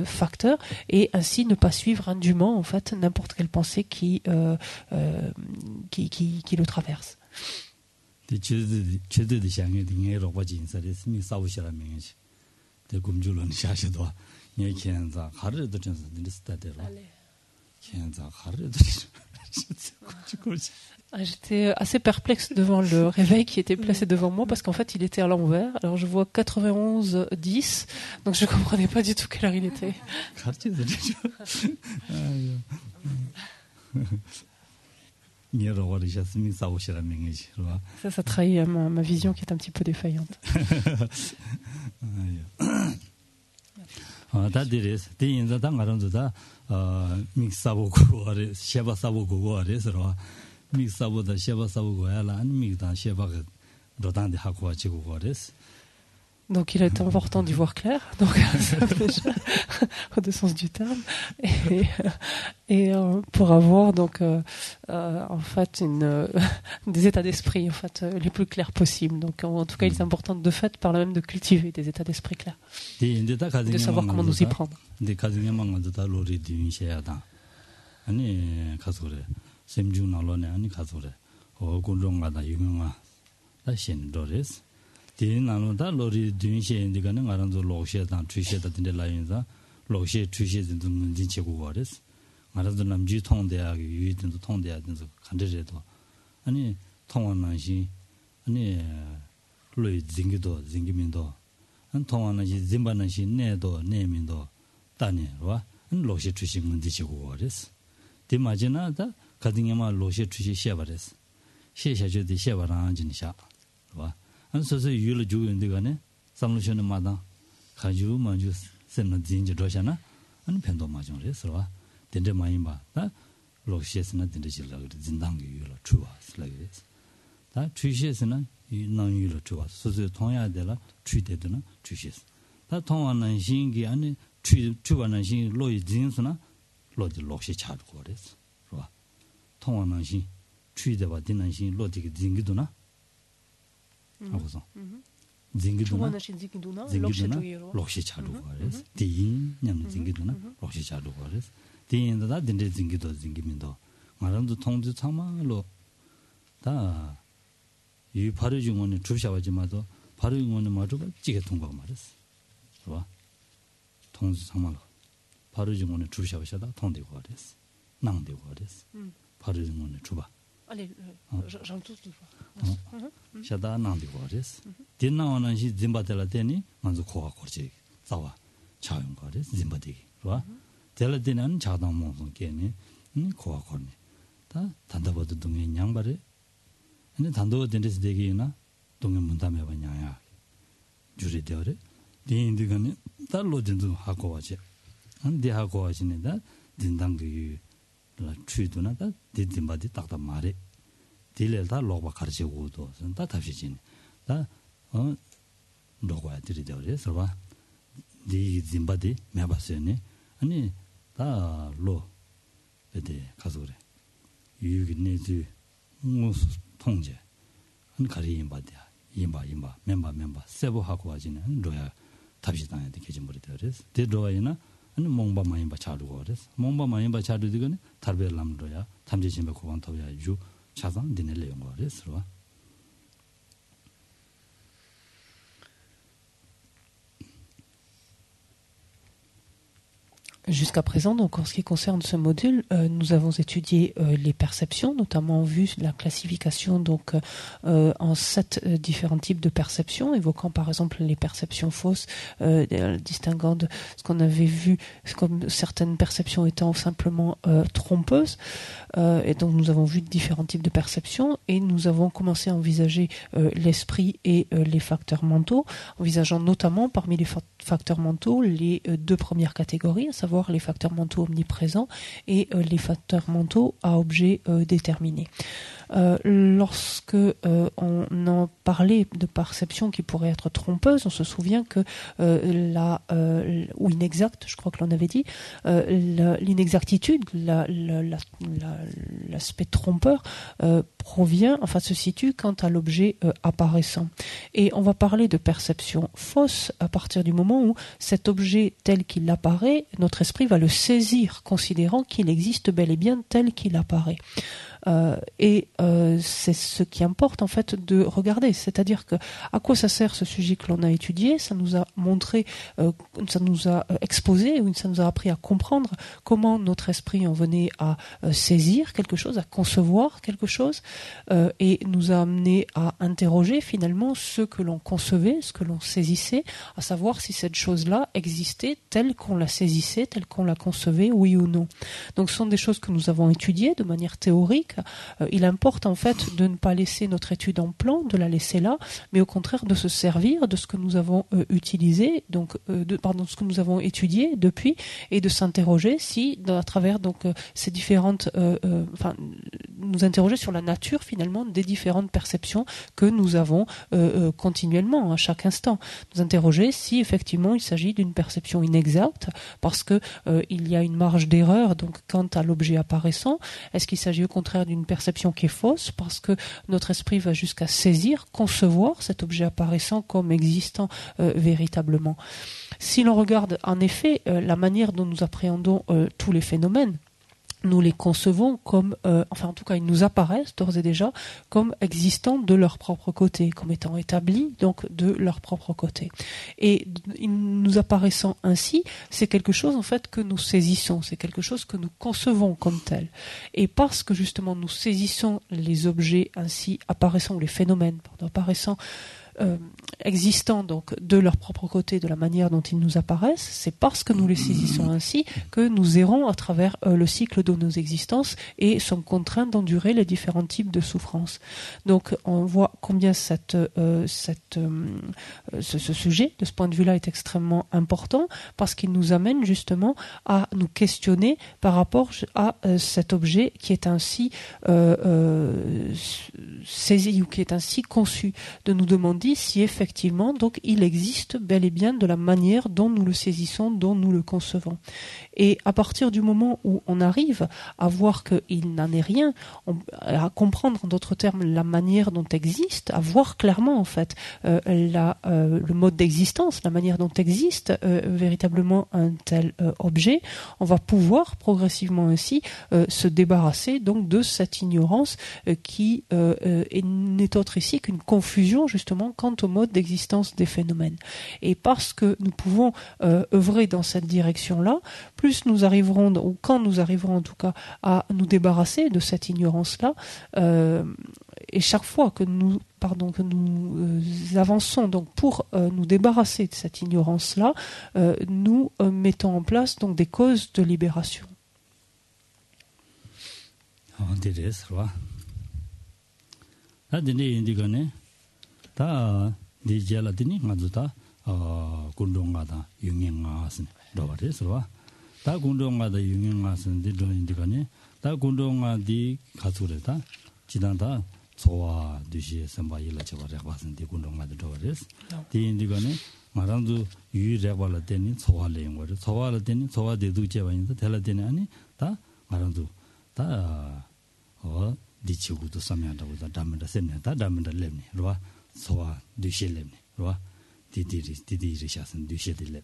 facteurs et ainsi ne pas suivre indûment en fait n'importe quelle pensée qui le traverse. J'étais assez perplexe devant le réveil qui était placé devant moi parce qu'en fait il était à l'envers. Alors je vois 91-10, donc je comprenais pas du tout quelle heure il était. Ça trahit ma vision qui est un petit peu défaillante. Donc il est important d'y voir clair, donc au deux sens du terme, et pour avoir donc en fait des états d'esprit en fait les plus clairs possibles. Donc en tout cas il est important de fait par là même de cultiver des états d'esprit clairs, de savoir comment nous y prendre. 디나노다 로리 듄셰 인디가는 아란도 로셰단 트위셰다 딘데 라인자 로셰 트위셰 딘 진체고 거레스 아란도 남지 통대학 유이든도 통대학든도 간데제도 아니 통원만시 아니 로이 징기도 징기민도 통하는지 짐바는지 내도 내민도 다니 와 로시 주식은 뒤지고 그랬어 디마지나다 가딩에마 로시 주식 셔버렸어 셔셔주디 셔버랑 진샤 와 안서서 유를 주고 있는데가네 삼루션의 마다 가지고 먼저 쓰는 진지 로샤나 안 편도 맞은 그랬어 와 된데 많이 봐다 로시에서는 된데 질라 그래 진당기 유로 주와스 그랬어 다 주시에서는 이 나유로 주와 소소 통해야 되라 주대도는 주시에서 다 통하는 신기 안에 주와는 신 로이 진수나 로디 로시 차고 그랬어 봐 통하는 신 주대와 되는 신 로디기 진기도나 하고서 진기도나 로시 차고 그랬어 디인 냠 진기도나 로시 차고 그랬어 디인다 된데 진기도 진기민도 말은도 통주 참말로 다 이 바로 중원에 주샤와지마도 바로 중원에 마주가 찌개 통과가 말했어. 봐. 통수 상말. 바로 중원에 주샤와샤다 통되고 그랬어. 낭되고 그랬어. 바로 중원에 주바. 아니, 장투도 봐. 샤다 낭되고 그랬어. 딘나와는 시 짐바텔라 때니 먼저 코가 거지. 싸와. 차용 그랬어. 짐바되기. 봐. 텔라데는 자동 몽송 게니 코가 거니. 다 단다버도 동에 양발에 근데 단도가 된데서 되기나 동네 문담해 봐냐야. 주리 되어래. 디인디가네 달로 된도 하고 와지. 안디 하고 와지네다 딘당기 라 추이도나다 디딘바디 딱다 말에. 딜레다 로바 가르치고도 다 답시진. 다 로고야 들이 되어래. 서봐. 디 딘바디 매봤으니 아니 다로 베데 가서 그래. 유기 내지 통제 한 가리 임바디야 임바 멤버 세보하고 와지는 로야 답시 당해야 되게 머리 되어서 데로야나 아니 몽바 마임바 차르고 그래서 몽바 마임바 차르디거니 달벨람로야 탐제 심바 고반 터야 주 차상 디넬레 용거 그래서 Jusqu'à présent, donc, en ce qui concerne ce module, nous avons étudié les perceptions, notamment vu la classification donc en 7 différents types de perceptions, évoquant par exemple les perceptions fausses, distinguant de ce qu'on avait vu comme certaines perceptions étant simplement trompeuses. Et donc nous avons vu différents types de perceptions et nous avons commencé à envisager l'esprit et les facteurs mentaux, envisageant notamment parmi les facteurs mentaux les 2 premières catégories, à savoir les facteurs mentaux omniprésents et les facteurs mentaux à objet déterminé. Lorsque on en parlait de perception qui pourrait être trompeuse, on se souvient que ou inexacte, je crois que l'on avait dit, l'inexactitude, l'aspect trompeur se situe quant à l'objet apparaissant. Et on va parler de perception fausse à partir du moment où cet objet tel qu'il apparaît, notre esprit va le saisir, considérant qu'il existe bel et bien tel qu'il apparaît. C'est ce qui importe en fait de regarder, c'est-à-dire que à quoi ça sert ce sujet que l'on a étudié, ça nous a montré, ça nous a exposé, ou ça nous a appris à comprendre comment notre esprit en venait à saisir quelque chose, à concevoir quelque chose, et nous a amené à interroger finalement ce que l'on concevait, ce que l'on saisissait, à savoir si cette chose-là existait telle qu'on la saisissait, telle qu'on la concevait, oui ou non. Donc ce sont des choses que nous avons étudiées de manière théorique. Il importe en fait de ne pas laisser notre étude en plan, de la laisser là, mais au contraire de se servir de ce que nous avons utilisé, donc ce que nous avons étudié depuis, et de s'interroger si, à travers donc ces différentes, nous interroger sur la nature finalement des différentes perceptions que nous avons continuellement à chaque instant. Nous interroger si effectivement il s'agit d'une perception inexacte parce que il y a une marge d'erreur donc quant à l'objet apparaissant. Est-ce qu'il s'agit au contraire d'une perception qui est fausse parce que notre esprit va jusqu'à saisir, concevoir cet objet apparaissant comme existant véritablement. Si l'on regarde en effet la manière dont nous appréhendons tous les phénomènes, nous les concevons comme, en tout cas ils nous apparaissent d'ores et déjà comme existant de leur propre côté, comme étant établis donc de leur propre côté. Et nous apparaissant ainsi, c'est quelque chose en fait que nous saisissons, c'est quelque chose que nous concevons comme tel. Et parce que justement nous saisissons les objets ainsi apparaissant, ou les phénomènes apparaissant existants donc de leur propre côté, de la manière dont ils nous apparaissent, c'est parce que nous les saisissons ainsi que nous errons à travers le cycle de nos existences et sommes contraints d'endurer les différents types de souffrances. Donc on voit combien ce sujet, de ce point de vue-là, est extrêmement important parce qu'il nous amène justement à nous questionner par rapport à cet objet qui est ainsi saisi ou qui est ainsi conçu, de nous demander si effectivement donc il existe bel et bien de la manière dont nous le saisissons, dont nous le concevons. Et à partir du moment où on arrive à voir qu'il n'en est rien, à comprendre en d'autres termes la manière dont existe, à voir clairement en fait le mode d'existence, la manière dont existe véritablement un tel objet, on va pouvoir progressivement ainsi se débarrasser donc de cette ignorance qui n'est autre ici qu'une confusion justement quant au mode d'existence des phénomènes. Et parce que nous pouvons œuvrer dans cette direction-là, plus nous arriverons, ou quand nous arriverons en tout cas, à nous débarrasser de cette ignorance-là, et chaque fois que nous avançons donc pour nous débarrasser de cette ignorance-là, nous mettons en place donc des causes de libération. 다 군동가다 유명하신 디도인디가네 다 군동가디 가수래다 지단다 소와 두시에 선바일라 저거래 봤은 디 군동가도 도레스 디인디가네 마랑도 유레발라 되니 소화래 거래 소화를 되니 소화대도 제반인데 될라되니 아니 다 마랑도 다 디치고도 삼야다고 다 담는다 셈네 다 담는다 렘네 로와 소화 두시 렘네 로와 디디리 샤슨 두시들 렘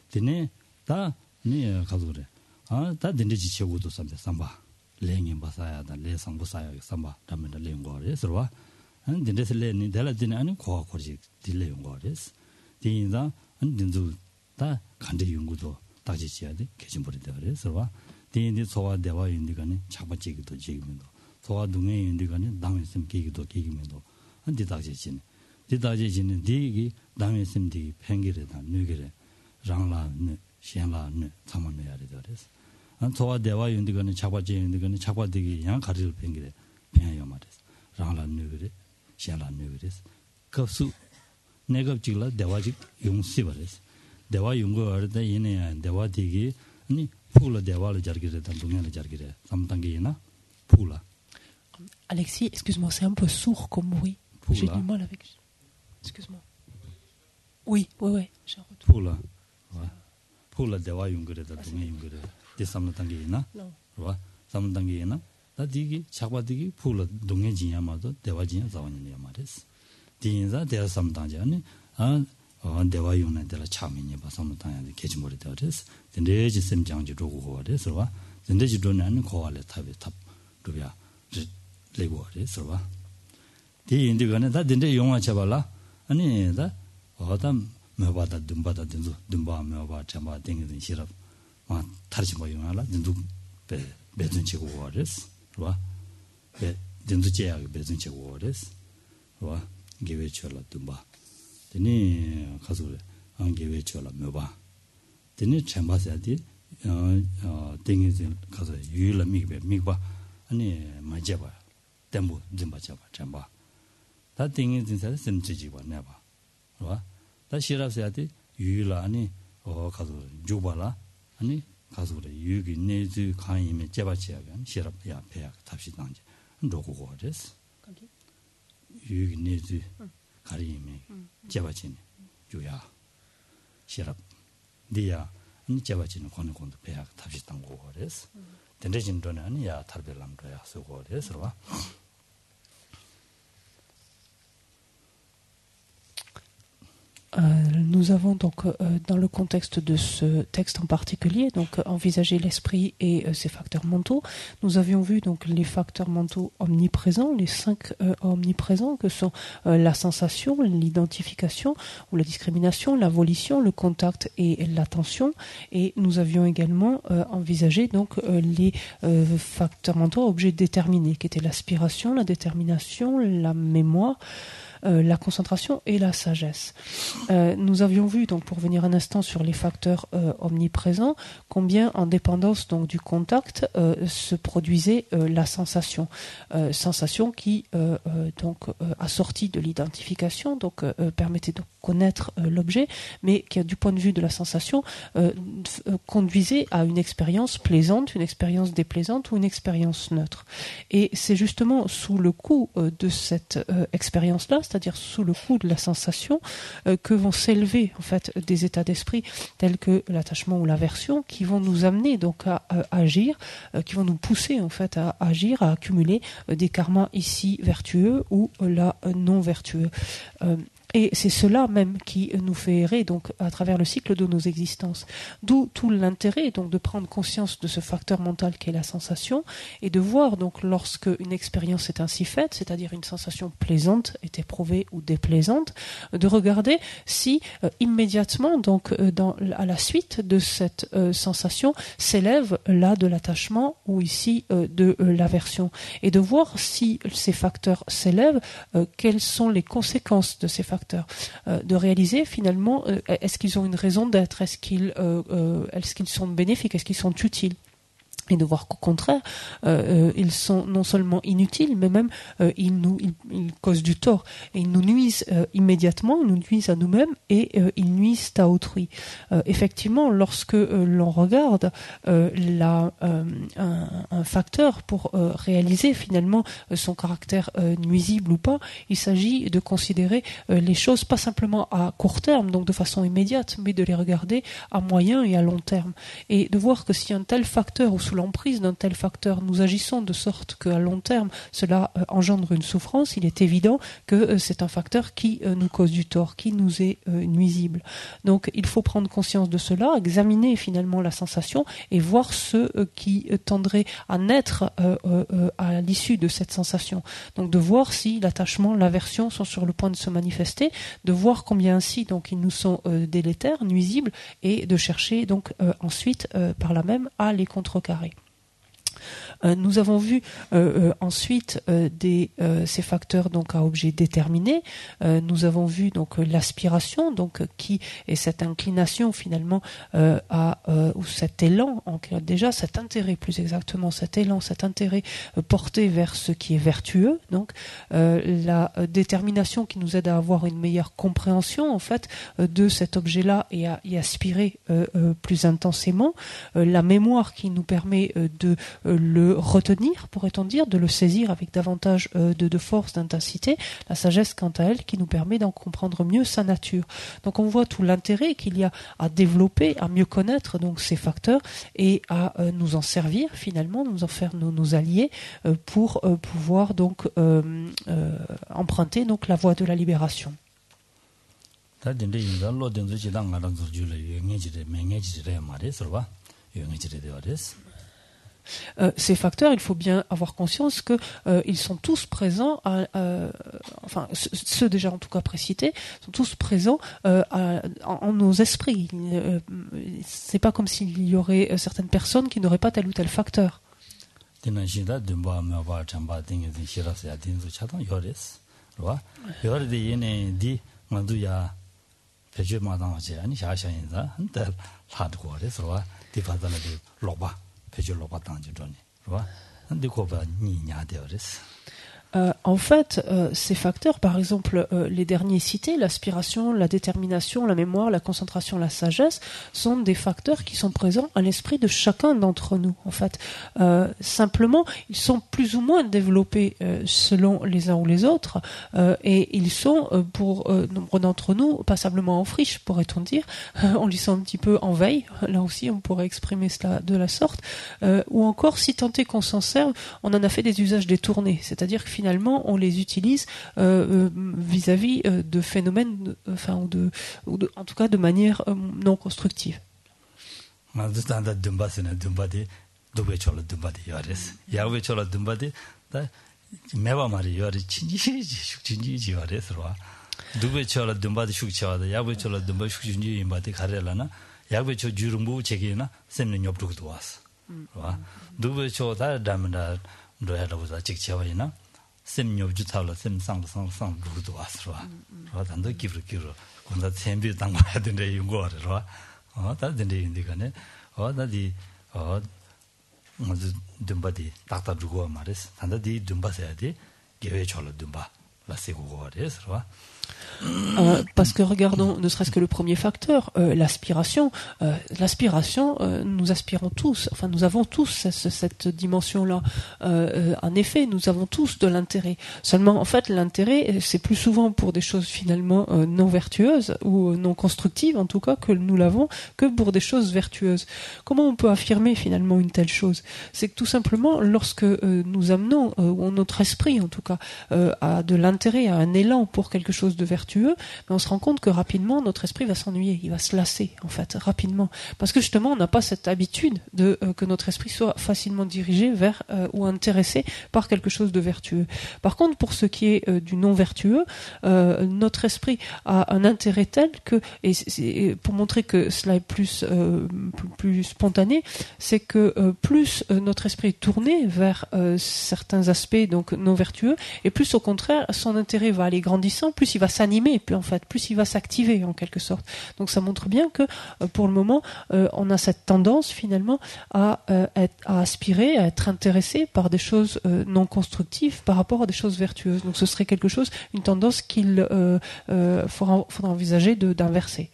디네 다 네 가족들 다 딘데지 치고도 삼바 랭이 바사야다 레상부사야 삼바 담는다 랭거레스와 안 딘데슬레니 달라디는 아니 코아코지 딜레용거레스 디인자 안 딘도 다 간데 연구도 다지지야 돼 개심버리다 그래서와 디인디 소와 대화 인디가니 차바지기도 지기면도 소와 동에 인디가니 남했음 기기도 기기면도 안 디다지진 디다지진은 디기 남했음 디 팽기래다 누게래 랑라네 시행라는 참만해야 되더라스. 안 소와 대화 윤디가는 차과제 윤디가는 차과되기 양 가리를 팽기래 팽해요 말이스. 랑라는 누그래 시행라는 누그래스. 급수 내가 찍라 대화직 용시 버렸어. 대화 용거 어르다 얘네 대화 되기 아니 풀라 대화를 잘기래다 동네를 잘기래. 3단계나 풀라. Alexis, excuse-moi, c'est un peu sourd comme bruit. J'ai du mal avec. Excuse-moi. Oui, j'ai un retour. 풀라. 풀라 대화 용거래다 동네 용거래. 대 3단계나. 와 3단계나. 다디기 차과되기 풀라 동네 지야마도 대화 지야 자원이냐 말이스. 디인자 대화 3단계 아니 대화 용네 대라 차민이 봐 3단계 개침머리 되어서 덴데지 셈장지 로고 그래서 덴데지 돈은 고알레 탑에 탑 루야 레고 그래서 디인디가네 다 덴데 용화 잡아라 아니 다 어담 메바다 dum바다 dum바 메바 참바 땡기는 시럽 마 타르지 뭐 용하라 든두 배준 치고 그래서 배 든두 제야 배준 치고 그래서 게외쳐라 dum바 되니 가서 안 게외쳐라 메바 되니 참바사디 땡기는 가서 유일라 미바 아니 마제바 템부 dum바 잡아 참바 다 땡기는 사람 셈지지 봐 내봐 다 시랍세야디 유일라 아니 가서 주발라 아니 가서 그래 유기 내지 간임에 제바치야간 시랍 야 배야 탑시 당제 로고고 그랬어 유기 내지 가림에 제바치네 주야 시랍 디야 아니 제바치는 거는 건도 배야 탑시 당고 그랬어 덴데진 돈은 아니야 탈벨람도야 쓰고 그래서 Nous avons donc, dans le contexte de ce texte en particulier, donc envisagé l'esprit et ses facteurs mentaux. Nous avions vu donc les facteurs mentaux omniprésents, les 5 omniprésents que sont la sensation, l'identification ou la discrimination, la volition, le contact et l'attention. Et nous avions également envisagé donc les facteurs mentaux objets déterminés, qui étaient l'aspiration, la détermination, la mémoire, la concentration et la sagesse. Nous avions vu, donc pour revenir un instant sur les facteurs omniprésents, combien en dépendance donc du contact se produisait la sensation. Sensation qui assortie de l'identification, donc permettait de connaître l'objet, mais qui, du point de vue de la sensation, conduisait à une expérience plaisante, une expérience déplaisante ou une expérience neutre. Et c'est justement sous le coup de cette expérience-là, c'est-à-dire sous le coup de la sensation, que vont s'élever en fait des états d'esprit tels que l'attachement ou l'aversion, qui vont nous amener donc à agir, qui vont nous pousser en fait à agir, à accumuler des karmas ici vertueux ou là non vertueux. Et c'est cela même qui nous fait errer donc à travers le cycle de nos existences. D'où tout l'intérêt donc de prendre conscience de ce facteur mental qu'est la sensation et de voir donc lorsque une expérience est ainsi faite, c'est-à-dire une sensation plaisante est éprouvée ou déplaisante, de regarder si immédiatement donc à la suite de cette sensation s'élève là de l'attachement ou ici de l'aversion et de voir si ces facteurs s'élèvent, quelles sont les conséquences de ces facteurs. De réaliser finalement est-ce qu'ils ont une raison d'être, est-ce qu'ils sont bénéfiques, est-ce qu'ils sont utiles, et de voir qu'au contraire ils sont non seulement inutiles mais même ils causent du tort et ils nous nuisent immédiatement, ils nous nuisent à nous-mêmes et ils nuisent à autrui. Effectivement, lorsque l'on regarde un facteur pour réaliser finalement son caractère nuisible ou pas, il s'agit de considérer les choses pas simplement à court terme, donc de façon immédiate, mais de les regarder à moyen et à long terme et de voir que si un tel facteur ou sous l'emprise d'un tel facteur, nous agissons de sorte qu'à long terme, cela engendre une souffrance, il est évident que c'est un facteur qui nous cause du tort, qui nous est nuisible. Donc il faut prendre conscience de cela, examiner finalement la sensation et voir ce qui tendrait à naître à l'issue de cette sensation. Donc de voir si l'attachement, l'aversion sont sur le point de se manifester, de voir combien ainsi donc ils nous sont délétères, nuisibles, et de chercher donc ensuite par là même à les contrecarrer. Nous avons vu ensuite ces facteurs donc à objet déterminé. Nous avons vu donc l'aspiration, donc qui est cette inclination finalement ou cet élan, déjà cet intérêt plus exactement, cet élan, cet intérêt porté vers ce qui est vertueux. Donc la détermination qui nous aide à avoir une meilleure compréhension en fait de cet objet-là et à y aspirer plus intensément. La mémoire qui nous permet de le retenir, pourrait-on dire, de le saisir avec davantage de force, d'intensité. La sagesse, quant à elle, qui nous permet d'en comprendre mieux sa nature. Donc on voit tout l'intérêt qu'il y a à développer, à mieux connaître donc ces facteurs et à nous en servir finalement, nous en faire nos alliés pour pouvoir donc emprunter donc la voie de la libération. Ces facteurs, il faut bien avoir conscience que ils sont tous présents, enfin ceux déjà en tout cas précités, sont tous présents en nos esprits. C'est pas comme s'il y aurait certaines personnes qui n'auraient pas tel ou tel facteur. En fait, ces facteurs, par exemple, les derniers cités, l'aspiration, la détermination, la mémoire, la concentration, la sagesse, sont des facteurs qui sont présents à l'esprit de chacun d'entre nous. En fait, simplement, ils sont plus ou moins développés selon les uns ou les autres, et ils sont, pour nombre d'entre nous, passablement en friche, pourrait-on dire. On les sent un petit peu en veille. Là aussi, on pourrait exprimer cela de la sorte. Ou encore, si tant est qu'on s'en serve, on en a fait des usages détournés, c'est-à-dire que finalement, on les utilise vis-à-vis de phénomènes, ou en tout cas de manière non constructive. 셈녀 주타라 셈상 루도 왔어. 단도 기브르 건다 셈비 당가야 되는데 이거라. 다든데 인디가네. 다디 뭐지 듬바디 딱딱 주고 말했어. 단다디 듬바세야디 개회 졸라 듬바. 라세고 거래서. Parce que regardons, ne serait-ce que le premier facteur, l'aspiration. L'aspiration, nous aspirons tous, enfin nous avons tous cette dimension-là. En effet, nous avons tous de l'intérêt. Seulement, en fait, l'intérêt, c'est plus souvent pour des choses finalement non vertueuses ou non constructives, en tout cas, que nous l'avons, que pour des choses vertueuses. Comment on peut affirmer finalement une telle chose? C'est que tout simplement, lorsque nous amenons, ou notre esprit en tout cas, a de l'intérêt, a un élan pour quelque chose de vertueux, mais on se rend compte que rapidement notre esprit va s'ennuyer, il va se lasser en fait rapidement, parce que justement on n'a pas cette habitude de que notre esprit soit facilement dirigé vers ou intéressé par quelque chose de vertueux. Par contre, pour ce qui est du non vertueux, notre esprit a un intérêt tel que, et pour montrer que cela est plus spontané, c'est que plus notre esprit est tourné vers certains aspects donc non vertueux, et plus au contraire son intérêt va aller grandissant, plus il va s'animer, puis en fait, plus il va s'activer en quelque sorte. Donc ça montre bien que pour le moment, on a cette tendance finalement à aspirer, à être intéressé par des choses non constructives par rapport à des choses vertueuses. Donc ce serait quelque chose, une tendance qu'il faudra envisager d'inverser.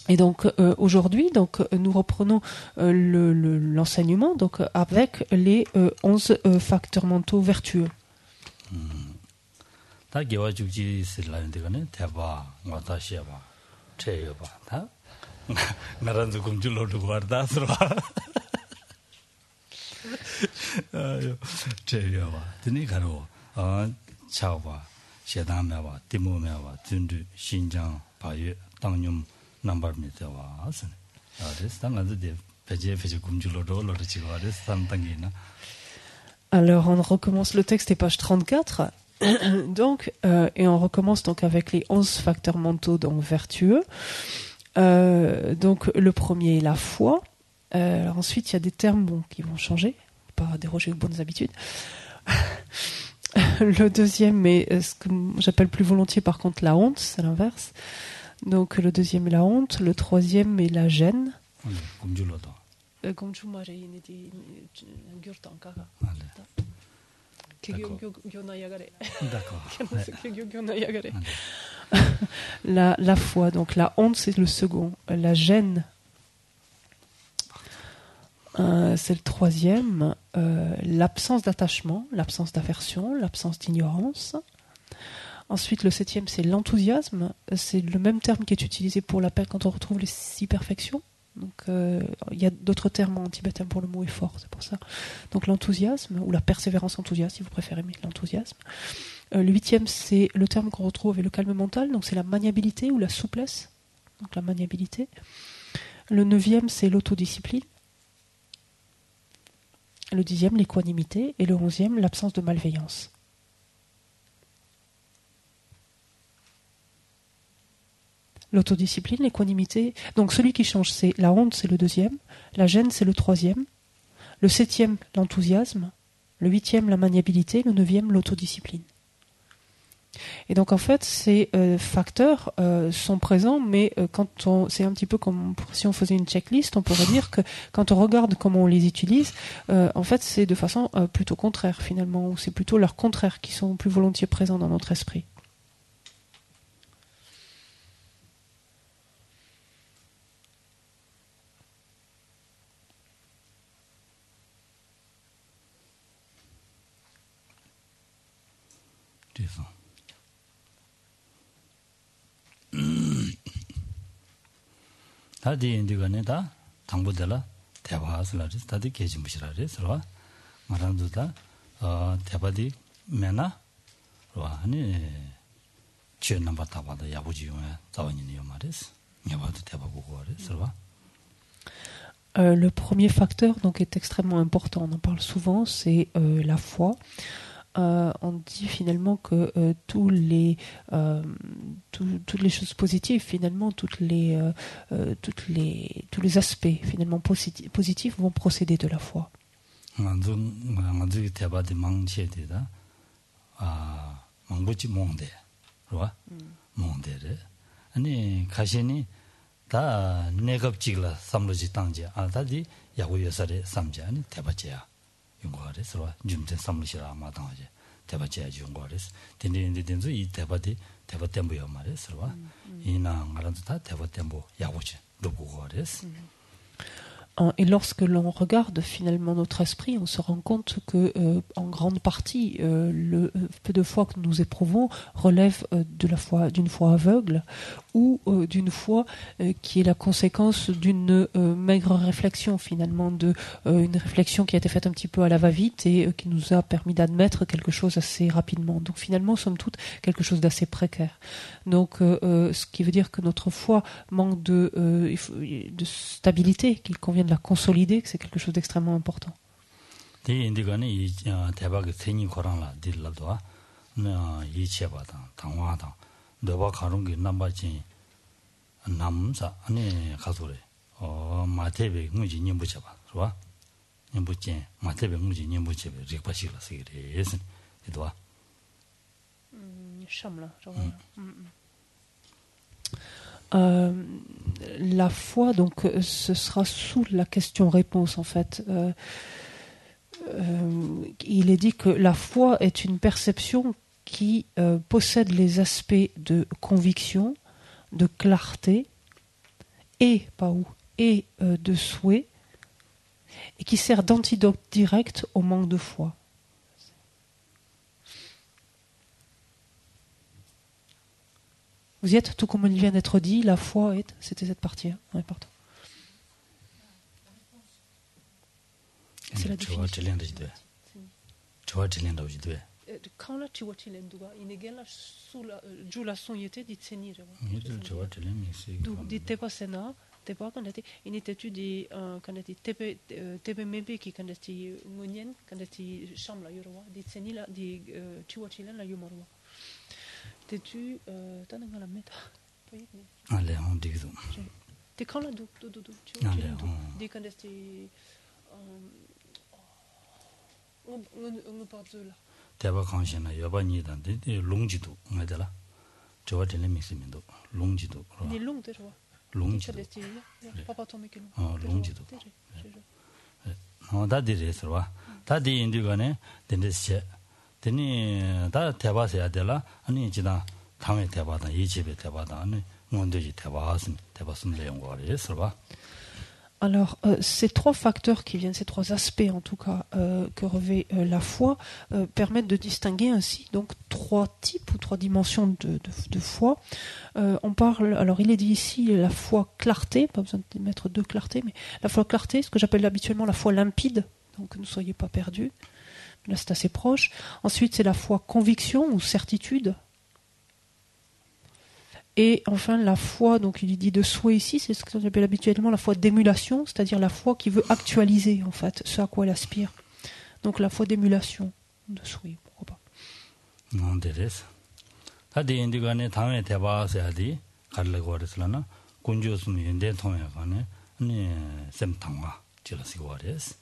Et donc aujourd'hui, nous reprenons l'enseignement donc avec les 11 facteurs mentaux vertueux. Alors on recommence le texte et page 34. Donc, et on recommence donc avec les 11 facteurs mentaux donc vertueux. Donc le premier est la foi. Ensuite il y a des termes qui vont changer, pas déroger aux bonnes habitudes. Le deuxième est ce que j'appelle plus volontiers par contre la honte, c'est l'inverse. Donc le deuxième est la honte, le troisième est la gêne. La foi, donc la honte c'est le second, la gêne c'est le troisième, l'absence d'attachement, l'absence d'aversion, l'absence d'ignorance. Ensuite, le septième, c'est l'enthousiasme. C'est le même terme qui est utilisé pour l'appel quand on retrouve les 6 perfections. Donc, il y a d'autres termes en tibétain pour le mot effort, c'est pour ça. Donc, l'enthousiasme, ou la persévérance enthousiaste, si vous préférez, mais l'enthousiasme. Le huitième, c'est le terme qu'on retrouve avec le calme mental. Donc, c'est la maniabilité ou la souplesse. Donc, la maniabilité. Le neuvième, c'est l'autodiscipline. Le 10e, l'équanimité. Et le 11e, l'absence de malveillance. L'autodiscipline, l'équanimité. Donc celui qui change, c'est la honte, c'est le 2e. La gêne, c'est le 3e. Le 7e, l'enthousiasme. Le 8e, la maniabilité. Le 9e, l'autodiscipline. Et donc en fait, ces facteurs sont présents, mais c'est un petit peu comme si on faisait une checklist, on pourrait dire que quand on regarde comment on les utilise, en fait c'est de façon plutôt contraire finalement, ou c'est plutôt leurs contraires qui sont plus volontiers présents dans notre esprit. 다디 인디가네다 당보들라 대화하슬라리스 다디 계지무시라리스로 말한도다 대바디 메나 로하니 지연남 바다바다 야부지용에 자원이니요 말이스 야바도 대바고고 말이스로. Le premier facteur donc est extrêmement important, on en parle souvent, c'est la foi. on dit finalement que toutes les choses positives, finalement, tous les aspects finalement positifs vont procéder de la foi. 다 내갑지라 삼로지 땅제 아다디 야고여사레 삼자니 대바제야 용거래서 준제 삼로시라 마당하제 대바제야 용거래서 딘딘딘딘도 이 대바디 대바템부여 말해서 이나 말한도 다 대바템부 야고지 로고거래서 Et lorsque l'on regarde finalement notre esprit, on se rend compte que, en grande partie, le peu de foi que nous éprouvons relève d'une foi aveugle ou d'une foi qui est la conséquence d'une maigre réflexion finalement, une réflexion qui a été faite un petit peu à la va-vite et qui nous a permis d'admettre quelque chose assez rapidement. Donc finalement, somme toute, quelque chose d'assez précaire. Donc, ce qui veut dire que notre foi manque de stabilité, qu'il convient de la consolider, que c'est quelque chose d'extrêmement important. La foi, donc, ce sera sous la question-réponse, en fait. Il est dit que la foi est une perception qui possède les aspects de conviction, de clarté, et de souhait, et qui sert d'antidote direct au manque de foi. Vous y êtes, tout comme il vient d'être dit, la foi est... C'était cette partie, hein. Ouais, pardon. C'est la définition. Quand la chihuachilenduga, inegela sula jula sonyete dit senire. Dit tepa sena, tepa quand était une étude quand était tepe mebe qui quand était ngonyen, quand était chamla yorwa, dit senila dit chihuachilen la yomorwa. T'es-tu t'as dans la meta? Allez, on dit ça. T'es quand la do dit quand était on parle de là. 대박 강신나 여반이던데 롱지도 맞더라. 저와 텔레미스민도 롱지도. 네 롱대로. 롱지도. 파파 토미키. 롱지도. 다디레서 와. 다디 인디가네 덴데스 되니 다 대바서야 되라. 아니 지나 다음에 대바다 이 집에 대바다 아니 뭔데지 대바스는 대바스는 연구하래서 봐. Alors, ces trois facteurs qui viennent, ces trois aspects en tout cas que revêt la foi, permettent de distinguer ainsi donc trois types ou trois dimensions de foi. On parle, alors il est dit ici la foi clarté, pas besoin de mettre deux clartés, mais la foi clarté, ce que j'appelle habituellement la foi limpide, donc que ne soyez pas perdus. Là c'est assez proche. Ensuite c'est la foi conviction ou certitude. Et enfin, la foi, donc il dit de souhait ici, c'est ce qu'on appelle habituellement la foi d'émulation, c'est-à-dire la foi qui veut actualiser, en fait, ce à quoi elle aspire. Donc la foi d'émulation, de souhait, pourquoi pas. Non, Thérèse. Tadi indigane thamé thébaséadi, karlego areslana, kunjosumi inde thomé gane, ni sem thangwa, chilasigoares.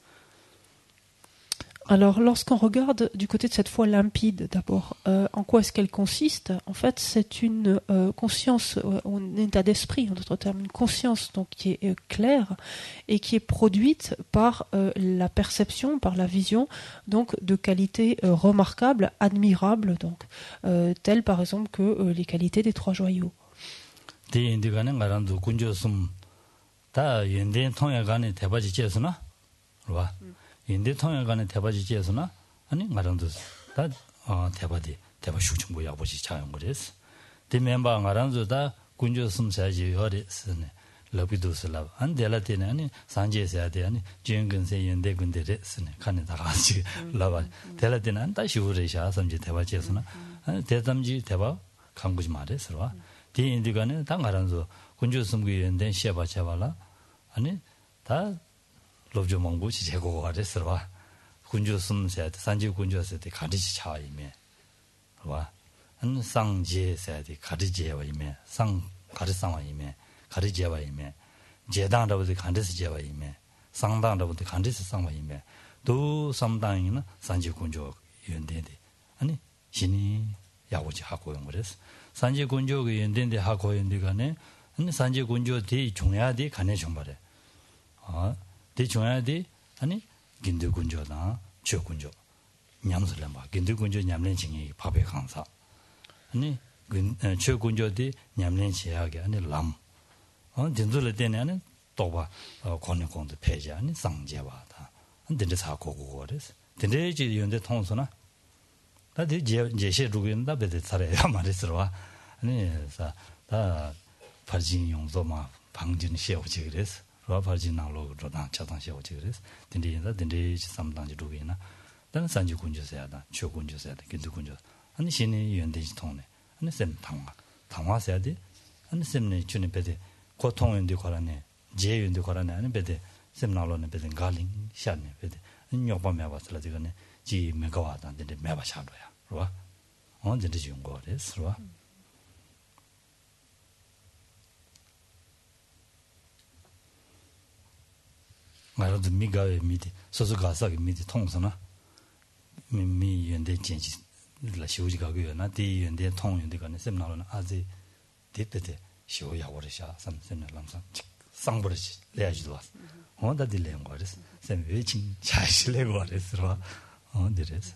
Alors, lorsqu'on regarde du côté de cette foi limpide, d'abord, en quoi est-ce qu'elle consiste? En fait, c'est une conscience, un état d'esprit, en d'autres termes, une conscience donc qui est claire et qui est produite par la perception, par la vision, donc de qualités remarquables, admirables, donc telles par exemple que les qualités des trois joyaux. 인데 통역간의 대바지지에서나 아니 말한도 다 대바디 대바 슈충고 야보지 차용 거랬어. 대 멤버 말한도 다 군조 숨사지 허리스네. 러비도스라 안델라테네 아니 산제세야 돼 아니 진근세 연대 군대레스네. 칸에 다가지 러바 델라테는 안다 시우레샤 섬지 대바지에서나 대담지 대바 강구지 말했어. 대 인디간에 다 말한도 군조 숨고 연대 시야바 차발라 아니 다 롭죠 망고지 제고가 됐어 봐. 군주 숨세야 돼. 산지 군주에서 돼 가리지 차이면. 봐. 한 상제세야 돼. 가리제와 이면 상 가리상와 이면 가리제와 이면 제당라부터 간데스 제와 이면 상당라부터 간데스 상와 이면 또 삼당이나 산지 군주 연대데. 아니 신이 야고지 하고 용 그래서 산지 군주가 연대인데 하고 연대간에 아니 산지 군주 대 중요하디 간에 정말에. 대 중요하디 아니 긴드 군주다. 저 군주. 냠슬람 봐. 긴드 군주 냠렌징이 밥에 강사. 아니 저 군주디 냠렌시하게 아니 람. 진zul을 때는 또 봐. 권력공도 폐지 아니 상제와다. 근데 사고 그거래서. 근데 이제 연대 통선아. 다들 제시 루긴다 베데 살아야 말했어. 아니 다 발진 용도마 방진 시오지 그래서. 로 발진 나로로 나 차단 시오지 그래서. 근데 삼단지 루기나. 다른 산지 군주세야다. 저 군주세야다. 긴드 군주. 아니 신이 연대지 통네. 아니 셈 당화세야 돼. 아니 셈네 주네 베데 고통 연대 거라네. 제 연대 거라네. 아니 베데 셈 나로네 베데 갈링 샤네 베데. 녀바 매바슬라 되거네. 지 메가와다. 근데 매바 샤로야. 그러와. 근데 지금 거래서. 그러와. 말도 미가에 미디 소소가사게 미디 통선아. 미 연대 진지 라 시우지 가고요나 디 연대 통 연대 간에 셈나로는 아지 디때데 시우야 버리샤 삼sem나 람상 상버리시 레야지도 왔어. 다 딜레인 거랬어. 셈 외친 자실레 거랬어. 데레스.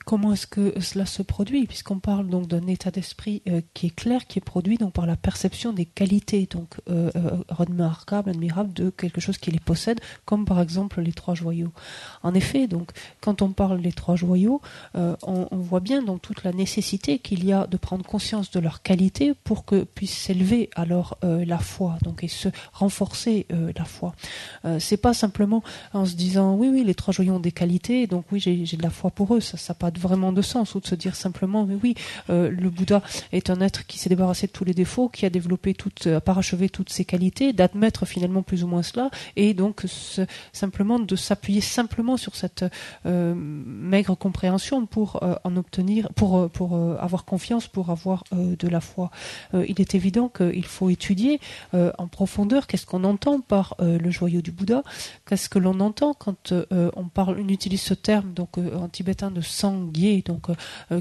Comment est-ce que cela se produit, puisqu'on parle donc d'un état d'esprit qui est clair, qui est produit donc par la perception des qualités donc remarquables, admirables de quelque chose qui les possède, comme par exemple les trois joyaux. En effet, donc quand on parle des trois joyaux, on voit bien donc toute la nécessité qu'il y a de prendre conscience de leurs qualités pour que puisse s'élever alors la foi, donc et se renforcer la foi. C'est pas simplement en se disant oui les trois joyaux ont des qualités, donc oui j'ai de la foi pour eux. Ça n'a pas vraiment de sens, ou de se dire simplement mais oui, le Bouddha est un être qui s'est débarrassé de tous les défauts, qui a développé parachevé toutes ses qualités, d'admettre finalement plus ou moins cela, et donc simplement de s'appuyer simplement sur cette maigre compréhension pour en obtenir, pour avoir confiance, pour avoir de la foi. Il est évident qu'il faut étudier en profondeur qu'est-ce qu'on entend par le joyau du Bouddha, qu'est-ce que l'on entend quand on utilise ce terme donc en tibétain de sangye, donc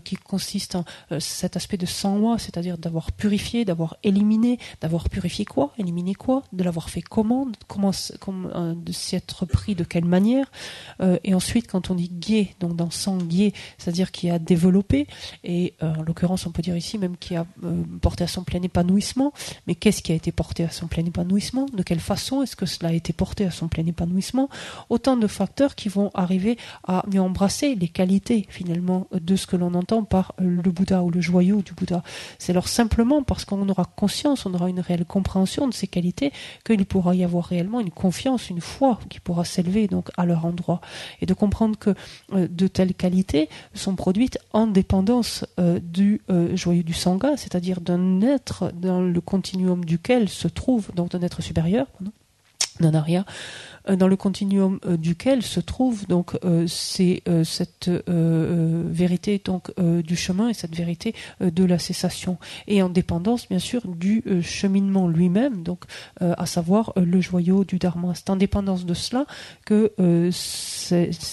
qui consiste en cet aspect de sangwa, c'est-à-dire d'avoir purifié, d'avoir éliminé, d'avoir purifié quoi, éliminé quoi, de l'avoir fait comment de s'y être pris de quelle manière, et ensuite quand on dit gye, donc dans sangye, c'est-à-dire qui a développé, et en l'occurrence on peut dire ici même qui a porté à son plein épanouissement, mais qu'est-ce qui a été porté à son plein épanouissement, de quelle façon est-ce que cela a été porté à son plein épanouissement, autant de facteurs qui vont arriver à mieux embrasser les qualités finalement de ce que l'on entend par le Bouddha ou le joyau du Bouddha. C'est alors simplement parce qu'on aura conscience, on aura une réelle compréhension de ces qualités qu'il pourra y avoir réellement une confiance, une foi qui pourra s'élever donc à leur endroit, et de comprendre que de telles qualités sont produites en dépendance du joyau du Sangha, c'est-à-dire d'un être dans le continuum duquel se trouve, donc d'un être supérieur, d'un Arya, dans le continuum duquel se trouve donc cette vérité donc du chemin et cette vérité de la cessation, et en dépendance bien sûr du cheminement lui-même, donc à savoir le joyau du Dharma. C'est en dépendance de cela que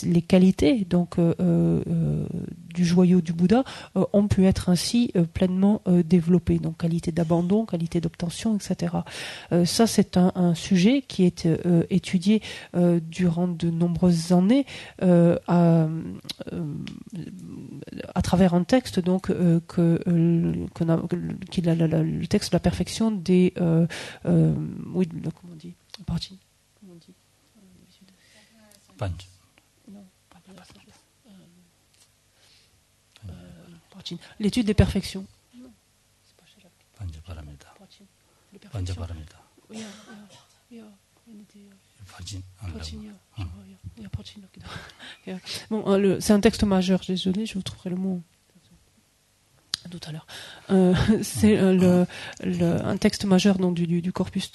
les qualités donc du joyau du Bouddha ont pu être ainsi pleinement développées, donc qualité d'abandon, qualité d'obtention, etc. Ça c'est un sujet qui est étudié durant de nombreuses années à travers un texte donc le texte de la perfection des comment on dit Partin, comment on dit Panch. Non, pas de la sagesse. L'étude des perfections. Non, c'est pas chez Panchaparamita. Les perfections. Panchaparamita. Bon, c'est un texte majeur, désolé, je vous trouverai le mot tout à l'heure. C'est un texte majeur donc, du corpus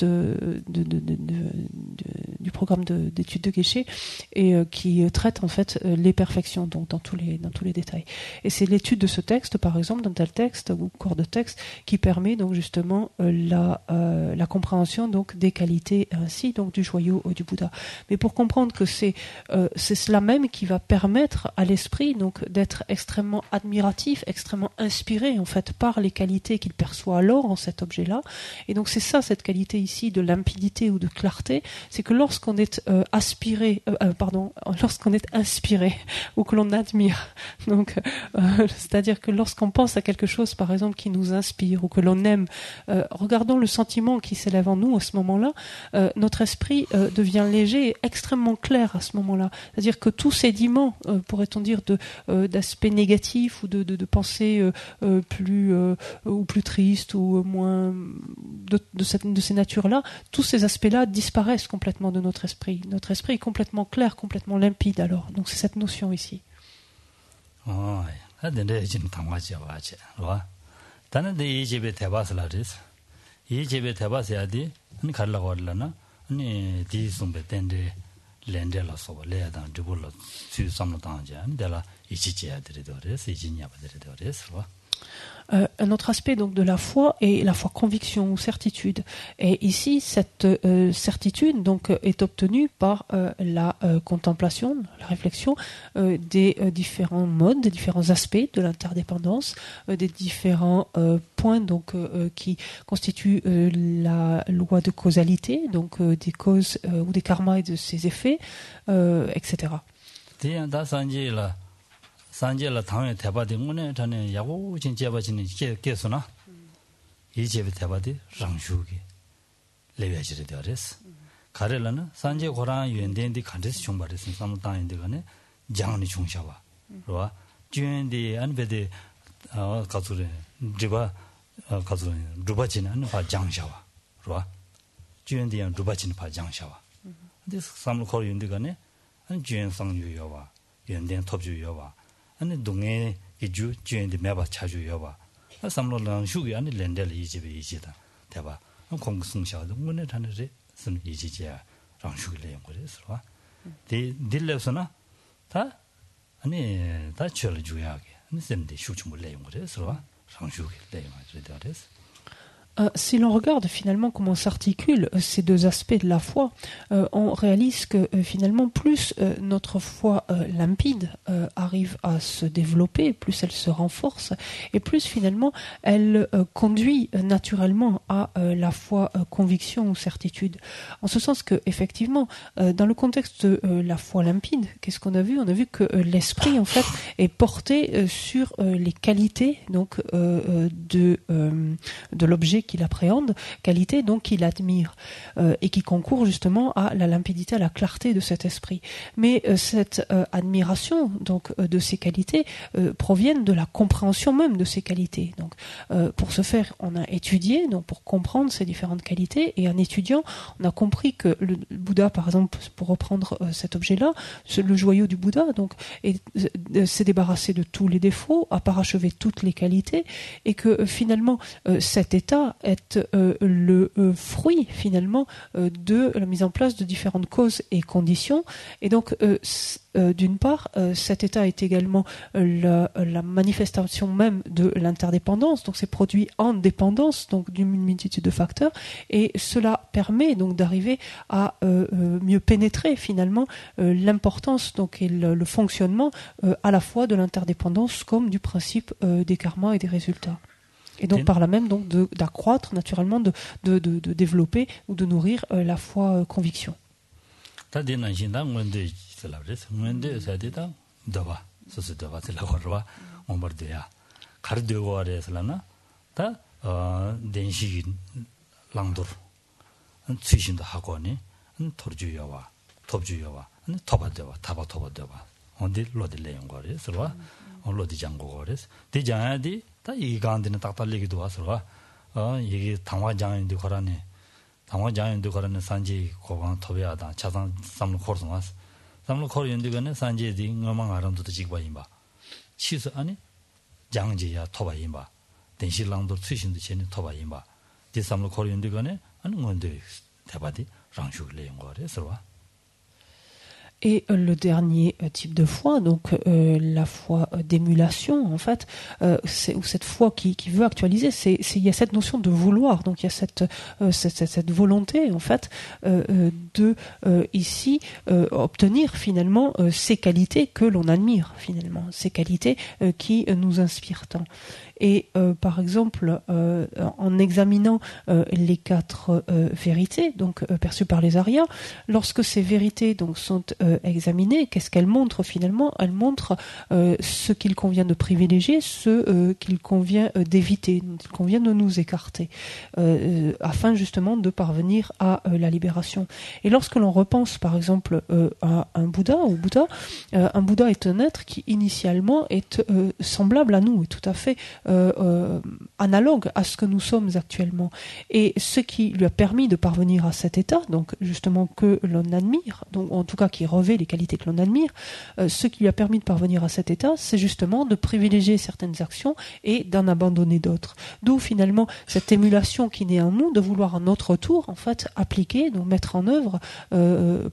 du programme d'études de Geshe et qui traite en fait les perfections, donc dans tous les détails. Et c'est l'étude de ce texte, par exemple, d'un tel texte ou corps de texte, qui permet donc justement la compréhension donc des qualités ainsi donc du joyau du Bouddha. Mais pour comprendre que c'est cela même qui va permettre à l'esprit donc d'être extrêmement admiratif, extrêmement inspiré en fait par les qualités qu'il perçoit alors en cet objet-là. Et donc c'est ça, cette qualité ici de limpidité ou de clarté, c'est que lorsqu'on est lorsqu'on est inspiré ou que l'on admire, donc c'est-à-dire que lorsqu'on pense à quelque chose par exemple qui nous inspire ou que l'on aime, regardons le sentiment qui s'élève en nous à ce moment-là, notre esprit devient léger et extrêmement clair à ce moment-là. C'est-à-dire que tout sédiment, pourrait-on dire, d'aspect négatif ou de pensée plus triste ou moins de ces natures-là, tous ces aspects-là disparaissent complètement de notre esprit. Notre esprit est complètement clair, complètement limpide alors. Donc c'est cette notion ici. Un autre aspect donc de la foi est la foi conviction ou certitude. Et ici, cette certitude donc est obtenue par la contemplation, la réflexion des différents modes, des différents aspects de l'interdépendance, des différents points donc qui constituent la loi de causalité, donc des causes ou des karmas et de ses effets, etc. 산제라 당에 대바디 문에 전에 야고 진짜바지는 계속나 이제베 대바디 랑슈기 레베지르 되어레스 가래라는 산제 고랑 연대인데 간데스 총바레스 삼당인데 간에 장니 총샤와 로와 주엔디 안베데 가주레 지바 가주레 루바지는 바 장샤와 로와 주엔디한 루바지는 바 장샤와 근데 삼로 거리 연대 간에 한 주엔성 유여와 연대 톱주여와 아니 동에 이주 주인데 매바 차주여봐 삼로랑 슈기 아니 렌델 이집에 이지다 대봐 공승샤도 문에 다는데 쓴 이지지야 랑슈기 연구해서 딜레서나 다 아니 다 철주야게 아니 셈데 슈충을 연구해서 랑슈기 연구해서 Si l'on regarde finalement comment s'articulent ces deux aspects de la foi, on réalise que finalement plus notre foi limpide arrive à se développer, plus elle se renforce et plus finalement elle conduit naturellement à la foi conviction ou certitude. En ce sens que effectivement dans le contexte de la foi limpide, qu'est-ce qu'on a vu? On a vu que l'esprit en fait est porté sur les qualités donc de l'objet qu'il appréhende, qualité donc qu'il admire et qui concourt justement à la limpidité, à la clarté de cet esprit. Mais cette admiration donc de ces qualités proviennent de la compréhension même de ces qualités. Donc pour ce faire, on a étudié donc pour comprendre ces différentes qualités et en étudiant, on a compris que le Bouddha, par exemple, pour reprendre cet objet-là, le joyau du Bouddha donc s'est débarrassé de tous les défauts, a parachevé toutes les qualités et que finalement cet état est le fruit finalement de la mise en place de différentes causes et conditions et donc d'une part cet état est également la manifestation même de l'interdépendance, donc c'est produit en dépendance donc d'une multitude de facteurs et cela permet donc d'arriver à mieux pénétrer finalement l'importance donc et le fonctionnement à la fois de l'interdépendance comme du principe des karmas et des résultats. Et donc par là même donc d'accroître naturellement, de développer ou de nourrir la foi conviction. 다 이간데는 딱 달리기도 와서 이게 당화장인데 거라네 당화장인데 거라네 산지 고방 토비하다 차상 삼로 코르스 왔어 삼로 코르인데 거는 산지디 응망 아람도 지고 임바 치스 아니 장지야 토바 임바 denshilangdo tsuishin de cheni toba yinba di samlo kor yundi gane anu ngonde tebadi rangshu le yungore sarwa Et le dernier type de foi, donc la foi d'émulation, en fait, ou cette foi qui veut actualiser, il y a cette notion de vouloir, donc il y a cette volonté, en fait, de ici obtenir finalement ces qualités que l'on admire, finalement, ces qualités qui nous inspirent tant. Et par exemple, en examinant les 4 vérités, donc perçues par les Aryas, lorsque ces vérités donc sont examinées, qu'est-ce qu'elles montrent finalement? Elles montrent ce qu'il convient de privilégier, ce qu'il convient d'éviter, dont il convient de nous écarter, afin justement de parvenir à la libération. Et lorsque l'on repense par exemple à un Bouddha, un Bouddha est un être qui initialement est semblable à nous, est tout à fait analogue à ce que nous sommes actuellement. Et ce qui lui a permis de parvenir à cet état, donc justement que l'on admire, donc en tout cas qui revêt les qualités que l'on admire, ce qui lui a permis de parvenir à cet état, c'est justement de privilégier certaines actions et d'en abandonner d'autres. D'où finalement cette émulation qui naît en nous, de vouloir à notre tour en fait appliquer, donc mettre en œuvre,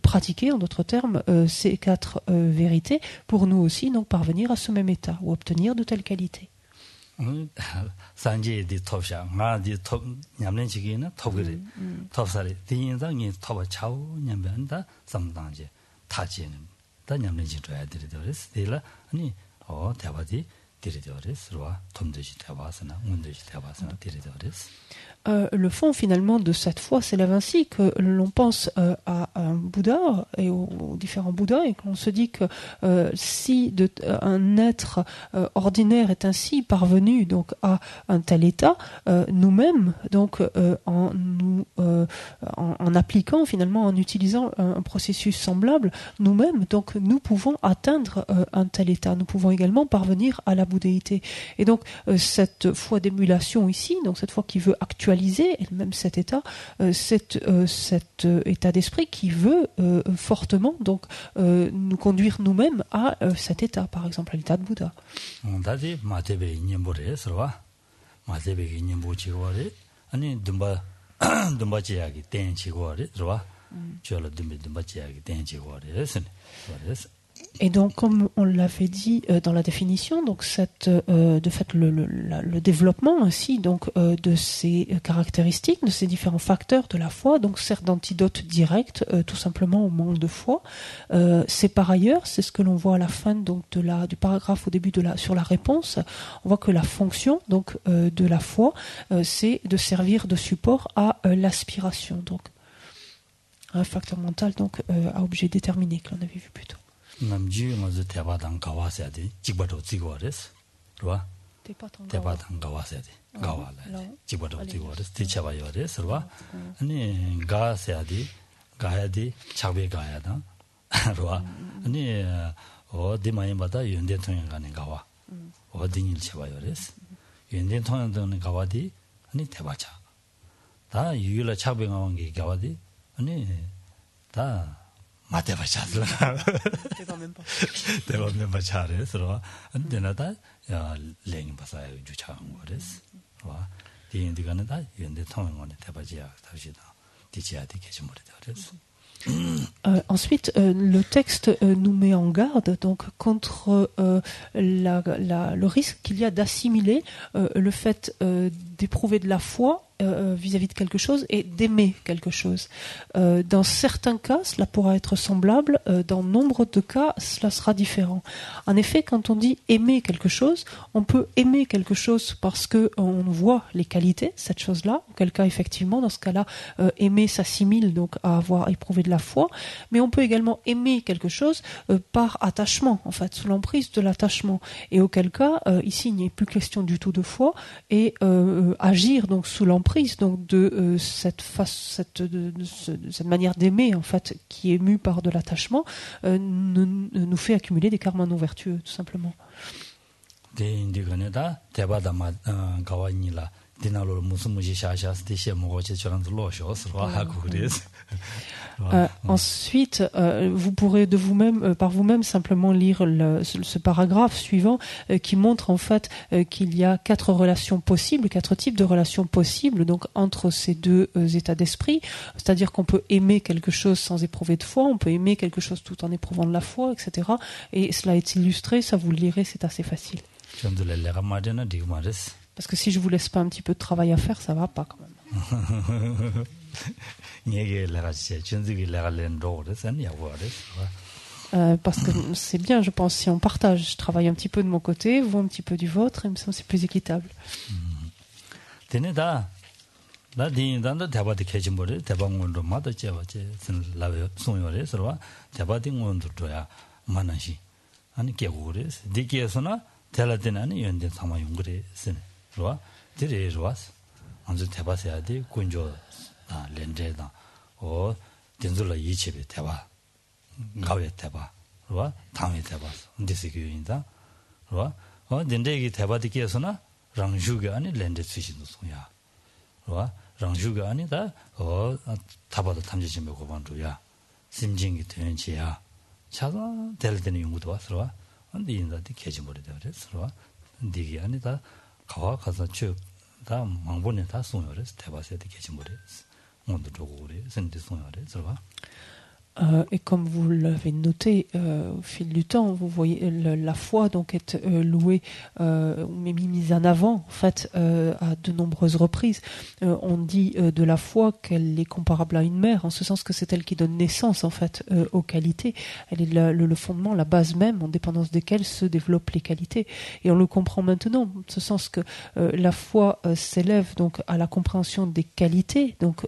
pratiquer en d'autres termes ces 4 vérités pour nous aussi donc parvenir à ce même état ou obtenir de telles qualités. 산지에 톱샤 마디 톱 냠는 지기는 톱그리 톱살이 디인장이 톱아 차우 냠변다 삼당제 타지는 다 냠는 지줘야 되더레스 데라 아니 대바디 디르더레스와 톰드지 대바스나 운드지 대바스나 디르더레스. Le fond finalement de cette foi s'élève ainsi que l'on pense à un Bouddha et aux différents Bouddhas et qu'on se dit que si un être ordinaire est ainsi parvenu donc à un tel état, nous-mêmes donc en appliquant finalement, en utilisant un processus semblable, nous-mêmes donc nous pouvons atteindre un tel état, nous pouvons également parvenir à la bouddhéité. Et donc cette foi d'émulation ici, donc cette foi qui veut actualiser elle-même cet état, cet état d'esprit qui veut fortement donc nous conduire nous-mêmes à cet état, par exemple à l'état de Bouddha. Et donc, comme on l'avait dit dans la définition, donc de fait le développement ainsi donc de ces caractéristiques, de ces différents facteurs de la foi, donc sert d'antidote direct tout simplement au manque de foi. C'est par ailleurs, c'est ce que l'on voit à la fin donc du paragraphe au début sur la réponse. On voit que la fonction donc de la foi, c'est de servir de support à l'aspiration, donc un facteur mental donc à objet déterminé que l'on avait vu plus tôt. 남주 먼저 대바당 가와서야 돼. 직바로 찍어버렸어. 그러와? 대바당 가와서야 돼. 가와라. 직바로 찍어버렸어. 대쳐봐야 돼. 그러와? 아니 가서야 돼. 가야 돼. 작배 가야 돼. 그러와? 아니 어디마이마다 연대 통행 가는 가와. 어디를 쳐봐야 돼. 연대 통행 되는 가와디 아니 대바자. 다 유일한 작배 가는 게 가와디 아니 다 맞대봐 잘라. 대박 멤버 잘해서 안되나다 야 랭이 봐서요 주차한 거랬어. 와 디인디가는 다 연대 통행원에 대바지야 다시다. 디지야 되게 좀 그랬어. Ensuite, le texte nous met en garde donc contre le risque qu'il y a d'assimiler le fait d'éprouver de la foi vis-à-vis de quelque chose et d'aimer quelque chose. Dans certains cas, cela pourra être semblable, dans nombre de cas, cela sera différent. En effet, quand on dit aimer quelque chose, on peut aimer quelque chose parce qu'on voit les qualités, cette chose-là, auquel cas, effectivement, dans ce cas-là, aimer s'assimile donc à avoir éprouvé de la foi, mais on peut également aimer quelque chose par attachement, en fait, sous l'emprise de l'attachement, et auquel cas, ici, il n'y a plus question du tout de foi, et agir donc sous l'emprise donc de cette manière d'aimer en fait qui est mue par de l'attachement nous fait accumuler des karmas non vertueux tout simplement. 디나로 무슨 무지 샤샤스 디시에 먹어지 저런 로쇼스 하고 그래서 Ensuite, vous pourrez de vous-même, par vous-même, simplement lire ce paragraphe suivant qui montre en fait qu'il y a 4 relations possibles, 4 types de relations possibles, donc entre ces deux états d'esprit. C'est-à-dire qu'on peut aimer quelque chose sans éprouver de foi, on peut aimer quelque chose tout en éprouvant de la foi, etc. Et cela est illustré, ça vous le lirez, c'est assez facile. Parce que si je vous laisse pas un petit peu de travail à faire, ça va pas quand même. Parce que c'est bien, je pense, si on partage. Je travaille un petit peu de mon côté, vous un petit peu du vôtre, et il me semble que c'est plus équitable. 먼저 대바해야 돼. 군조 렌제다. 된줄라 이치베 대바. 가외 대바. 그러와 당외 대바. 인데스기인다. 그러와 된데기 대바디께서나 랑주가 아니 렌제 수신도 소야. 그러와 랑주가 아니다. 다바도 탐지심에 고반도야. 심징이 되는지야. 차가 될 때는 연구도 왔어와. 근데 인자디 개지머리 되어서 니기 아니다. 가와 가서 쭉 다 망본에 다 송여래서 대바세에 계신 거래. 뭔도 저거 그래. 선대 송여래. 들어봐. Et comme vous l'avez noté au fil du temps, vous voyez la foi donc est louée, mise en avant en fait à de nombreuses reprises. On dit de la foi qu'elle est comparable à une mère, en ce sens que c'est elle qui donne naissance en fait aux qualités. Elle est le fondement, la base même en dépendance desquelles se développent les qualités. Et on le comprend maintenant, en ce sens que la foi s'élève donc à la compréhension des qualités, donc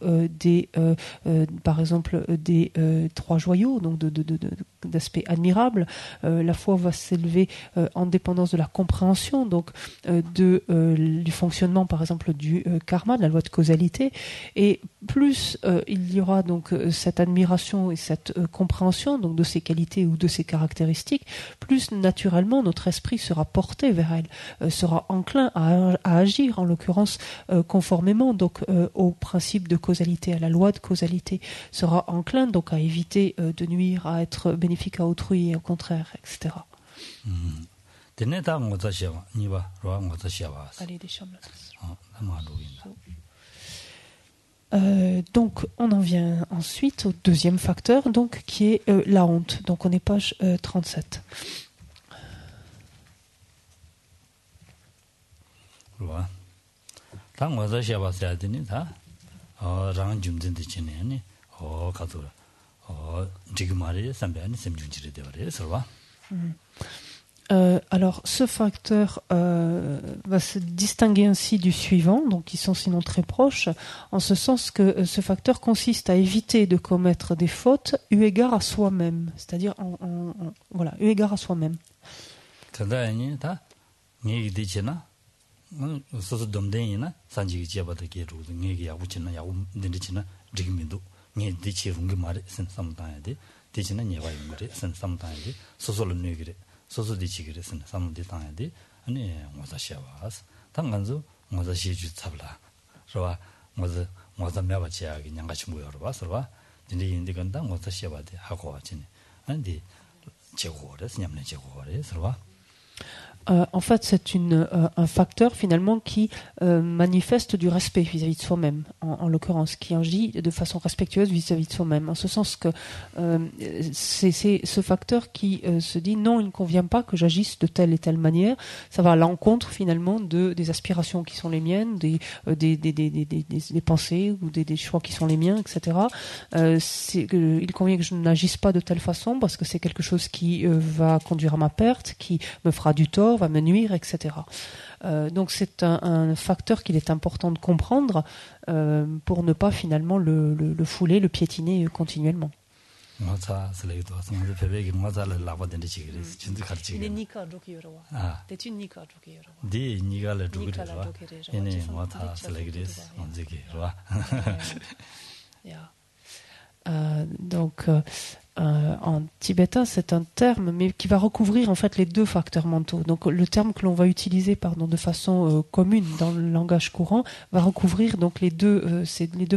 par exemple des 3 joyaux, donc d'aspect admirable. La foi va s'élever en dépendance de la compréhension, donc du fonctionnement, par exemple, du karma, de la loi de causalité. Et plus il y aura donc cette admiration et cette compréhension donc de ces qualités ou de ces caractéristiques, plus naturellement notre esprit sera porté vers elle, sera enclin à agir, en l'occurrence conformément donc au principe de causalité, à la loi de causalité, sera enclin donc à éviter de nuire, à être bénéfique à autrui et au contraire, etc. Allez, des chambres. Donc, on en vient ensuite au deuxième facteur, donc, qui est la honte. Donc, on est page 37. Alors, ce facteur va se distinguer ainsi du suivant, donc ils sont sinon très proches, en ce sens que ce facteur consiste à éviter de commettre des fautes eu égard à soi-même, c'est-à-dire voilà, eu égard à soi-même. En fait, c'est un facteur finalement qui manifeste du respect vis-à-vis de soi-même, en l'occurrence, qui agit de façon respectueuse vis-à-vis de soi-même, en ce sens que c'est ce facteur qui se dit non, il ne convient pas que j'agisse de telle et telle manière. Ça va à l'encontre finalement des aspirations qui sont les miennes, des pensées ou des choix qui sont les miens, etc. Il convient que je n'agisse pas de telle façon parce que c'est quelque chose qui va conduire à ma perte, qui me fera du tort, va me nuire, etc. Donc c'est un facteur qu'il est important de comprendre pour ne pas finalement le fouler, le piétiner continuellement. En tibétain, c'est un terme, mais qui va recouvrir en fait les deux facteurs mentaux. Donc, le terme que l'on va utiliser, de façon commune dans le langage courant, va recouvrir donc les deux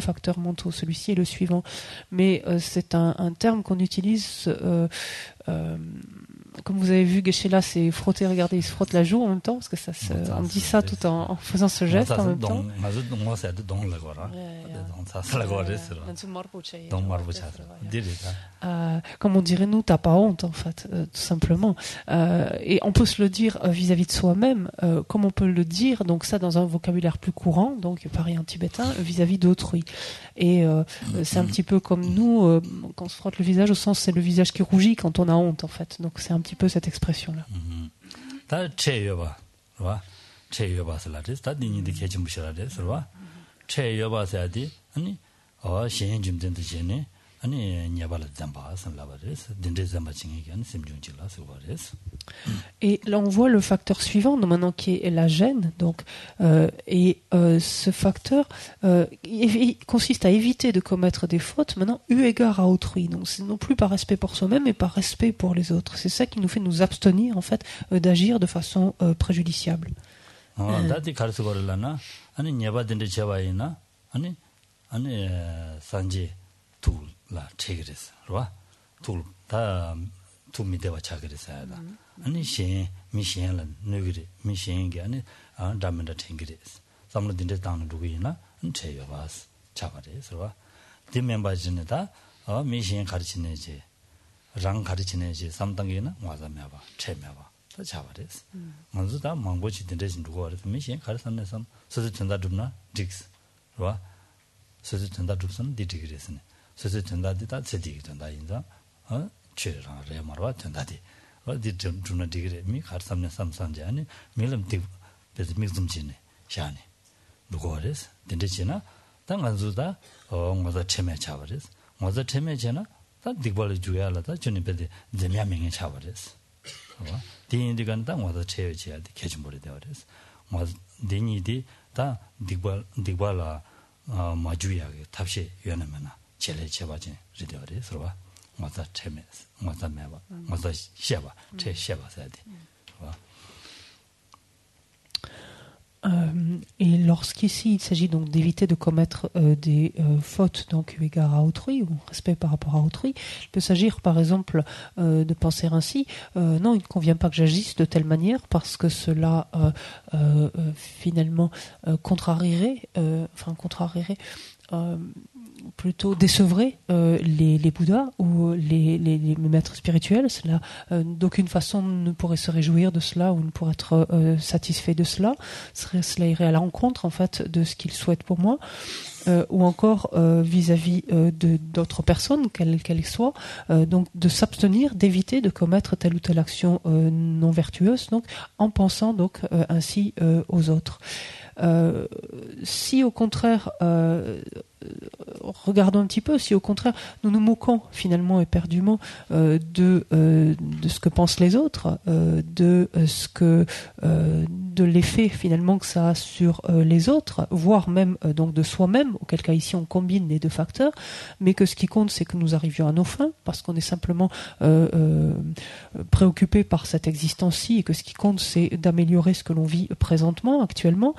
facteurs mentaux, celui-ci et le suivant. Mais c'est un terme qu'on utilise. Comme vous avez vu, Geshe-la s'est frotté, regardez, il se frotte la joue en même temps, parce que on dit ça tout en faisant ce geste en même temps. Comme on dirait nous, t'as pas honte en fait, tout simplement. Et on peut se le dire vis-à-vis de soi-même, comme on peut le dire, donc ça dans un vocabulaire plus courant, donc pareil en tibétain, vis-à-vis d'autrui. Et c'est un petit peu comme nous, quand on se frotte le visage, au sens c'est le visage qui rougit quand on a honte en fait. Donc c'est un petit peu cette expression-là. Et là, on voit le facteur suivant, maintenant, qui est la gêne. Donc, ce facteur consiste à éviter de commettre des fautes, maintenant, eu égard à autrui. Donc, c'est non plus par respect pour soi-même, mais par respect pour les autres. C'est ça qui nous fait nous abstenir, en fait, d'agir de façon préjudiciable. la chegres ro tul ta tu mi dewa chagre sa da ani shen mi shen la nugre mi shen ge ani damanda thingre samlo dinde tang du gi na che yo bas chabare so di member jin da mi shen 가르치네 je rang 가르치네 je samdang ge na wa za me ba che me ba 다 chabare 먼저 다 망고지 dinde jin du go mi shen 가르쳤네 sam so 전다 줍나 딕스 ro so 전다 줍선 디디그레스네 소소 전다디 다 제디 전다 인자 최라 레마르와 전다디 어디 좀나 디그레 미 가르삼네 삼산제 아니 밀름 디 베즈 미좀지네 샤네 누고레스 딘데지나 당간주다 뭐자 체메 차버레스 뭐자 체메제나 다 디벌 주야라다 주니 베데 제미아명에 차버레스 디인디간다 뭐자 체여지야디 개줌버리 되어레스 뭐 디니디 다 디벌라 마주야게 탑시 연하면은 제일 제바진 리더리 서로 맞아 체메 맞아 매바 맞아 셰바 제 셰바 사야지 Et lorsqu'ici il s'agit donc d'éviter de commettre des fautes donc eu égard à autrui ou respect par rapport à autrui, il peut s'agir par exemple de penser ainsi non, il ne convient pas que j'agisse de telle manière parce que cela finalement contrarierait plutôt décevrer les Bouddhas ou les maîtres spirituels. Cela, d'aucune façon, ne pourrait se réjouir de cela ou ne pourrait être satisfait de cela. Cela irait à l'encontre, en fait, de ce qu'ils souhaitent pour moi. Ou encore vis-à-vis d'autres personnes, quelles soient, donc de s'abstenir, d'éviter de commettre telle ou telle action non vertueuse, donc en pensant donc ainsi aux autres. Si au contraire, regardons un petit peu, si au contraire nous nous moquons finalement éperdument de ce que pensent les autres, de l'effet finalement que ça a sur les autres, voire même donc de soi-même, auquel cas ici on combine les deux facteurs, mais que ce qui compte c'est que nous arrivions à nos fins, parce qu'on est simplement préoccupé par cette existence-ci, et que ce qui compte c'est d'améliorer ce que l'on vit présentement, actuellement.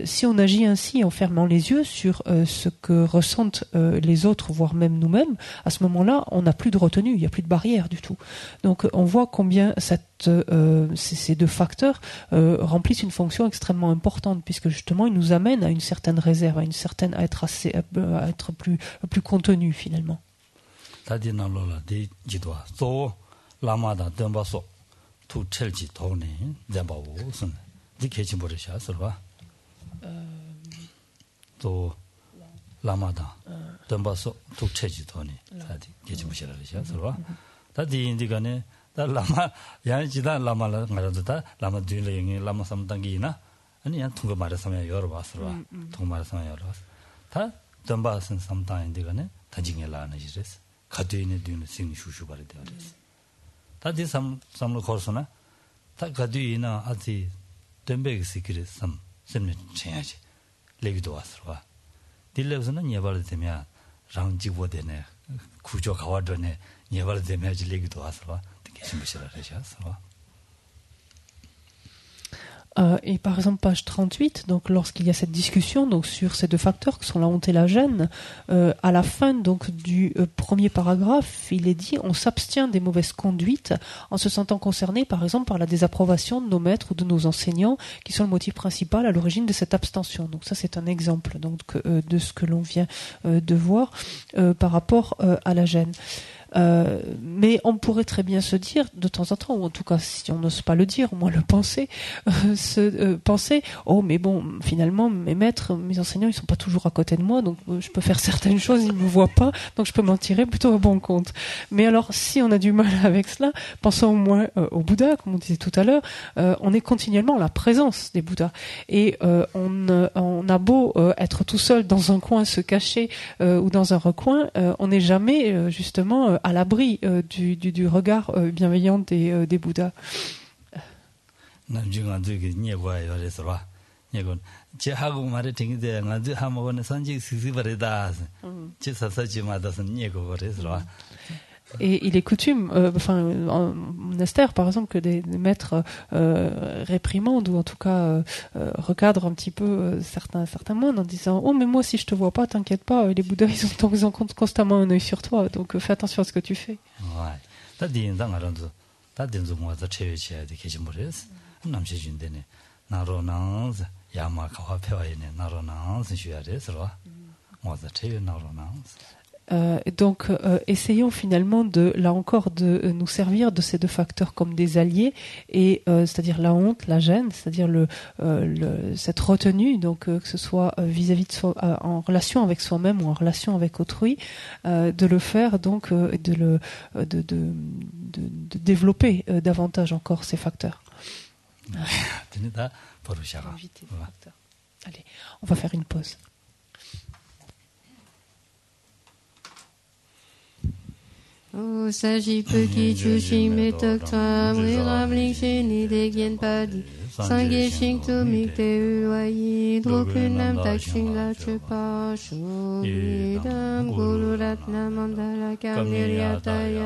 Si on agit ainsi en fermant les yeux sur ce que ressentent les autres, voire même nous-mêmes, à ce moment-là, on n'a plus de retenue, il n'y a plus de barrière du tout. Donc on voit combien ces deux facteurs remplissent une fonction extrêmement importante, puisque justement ils nous amènent à une certaine réserve, à être plus contenu finalement. 라마다 덤바서 독체지 돈이 사디 개지무시라리샤 서로 다디 인디가네 다 라마 야지다 라마라 말아도다 라마 뒤레잉이 라마 삼당기나 아니 야 통거 말아서면 여러 봤어 통 말아서면 여러 다 덤바선 삼당 인디가네 다징엘라는 지레스 가드이네 뒤는 생이 슈슈바리 되어레스 다디 삼로 거서나 다 가드이나 아지 덤베기 시크릿 셈네 쳐야지 레기도 왔어 딜레브스는 예발을 되면 랑지고 되네 구조 가와드네 예발 되면 지리기도 하서 되게 심부시라 하셔서 Et par exemple, page 38, donc lorsqu'il y a cette discussion donc sur ces deux facteurs que sont la honte et la gêne, à la fin donc du premier paragraphe, il est dit on s'abstient des mauvaises conduites en se sentant concerné, par exemple, par la désapprobation de nos maîtres ou de nos enseignants, qui sont le motif principal à l'origine de cette abstention. Donc ça, c'est un exemple donc de ce que l'on vient de voir par rapport à la gêne. Mais on pourrait très bien se dire de temps en temps, ou en tout cas si on n'ose pas le dire, au moins le penser, penser oh mais bon finalement mes maîtres, mes enseignants ils sont pas toujours à côté de moi, donc je peux faire certaines choses, ils me voient pas, donc je peux m'en tirer plutôt à bon compte. Mais alors si on a du mal avec cela, pensons au moins au Bouddha, comme on disait tout à l'heure, on est continuellement en la présence des Bouddhas et on a beau être tout seul dans un coin, se cacher ou dans un recoin, on n'est jamais justement à l'abri du regard bienveillant des Bouddhas. Et il est coutume, en monastère par exemple, que des maîtres réprimandent ou en tout cas recadrent un petit peu certains moines en disant oh mais moi si je te vois pas, t'inquiète pas, les Bouddhas ils ont constamment un œil sur toi, donc fais attention à ce que tu fais. Donc, essayons finalement là encore de nous servir de ces deux facteurs comme des alliés, et c'est-à-dire la honte, la gêne, c'est-à-dire cette retenue, donc que ce soit vis-à-vis de soi, en relation avec soi-même ou en relation avec autrui, de le faire donc de développer davantage encore ces facteurs. Allez, on va faire une pause. O saji puki chushi metok tra wiram ling shini de gyen padi sangye shing tu mikte uwayi drokunam tak shing la chupa shu idam guru ratna mandala kamniryataya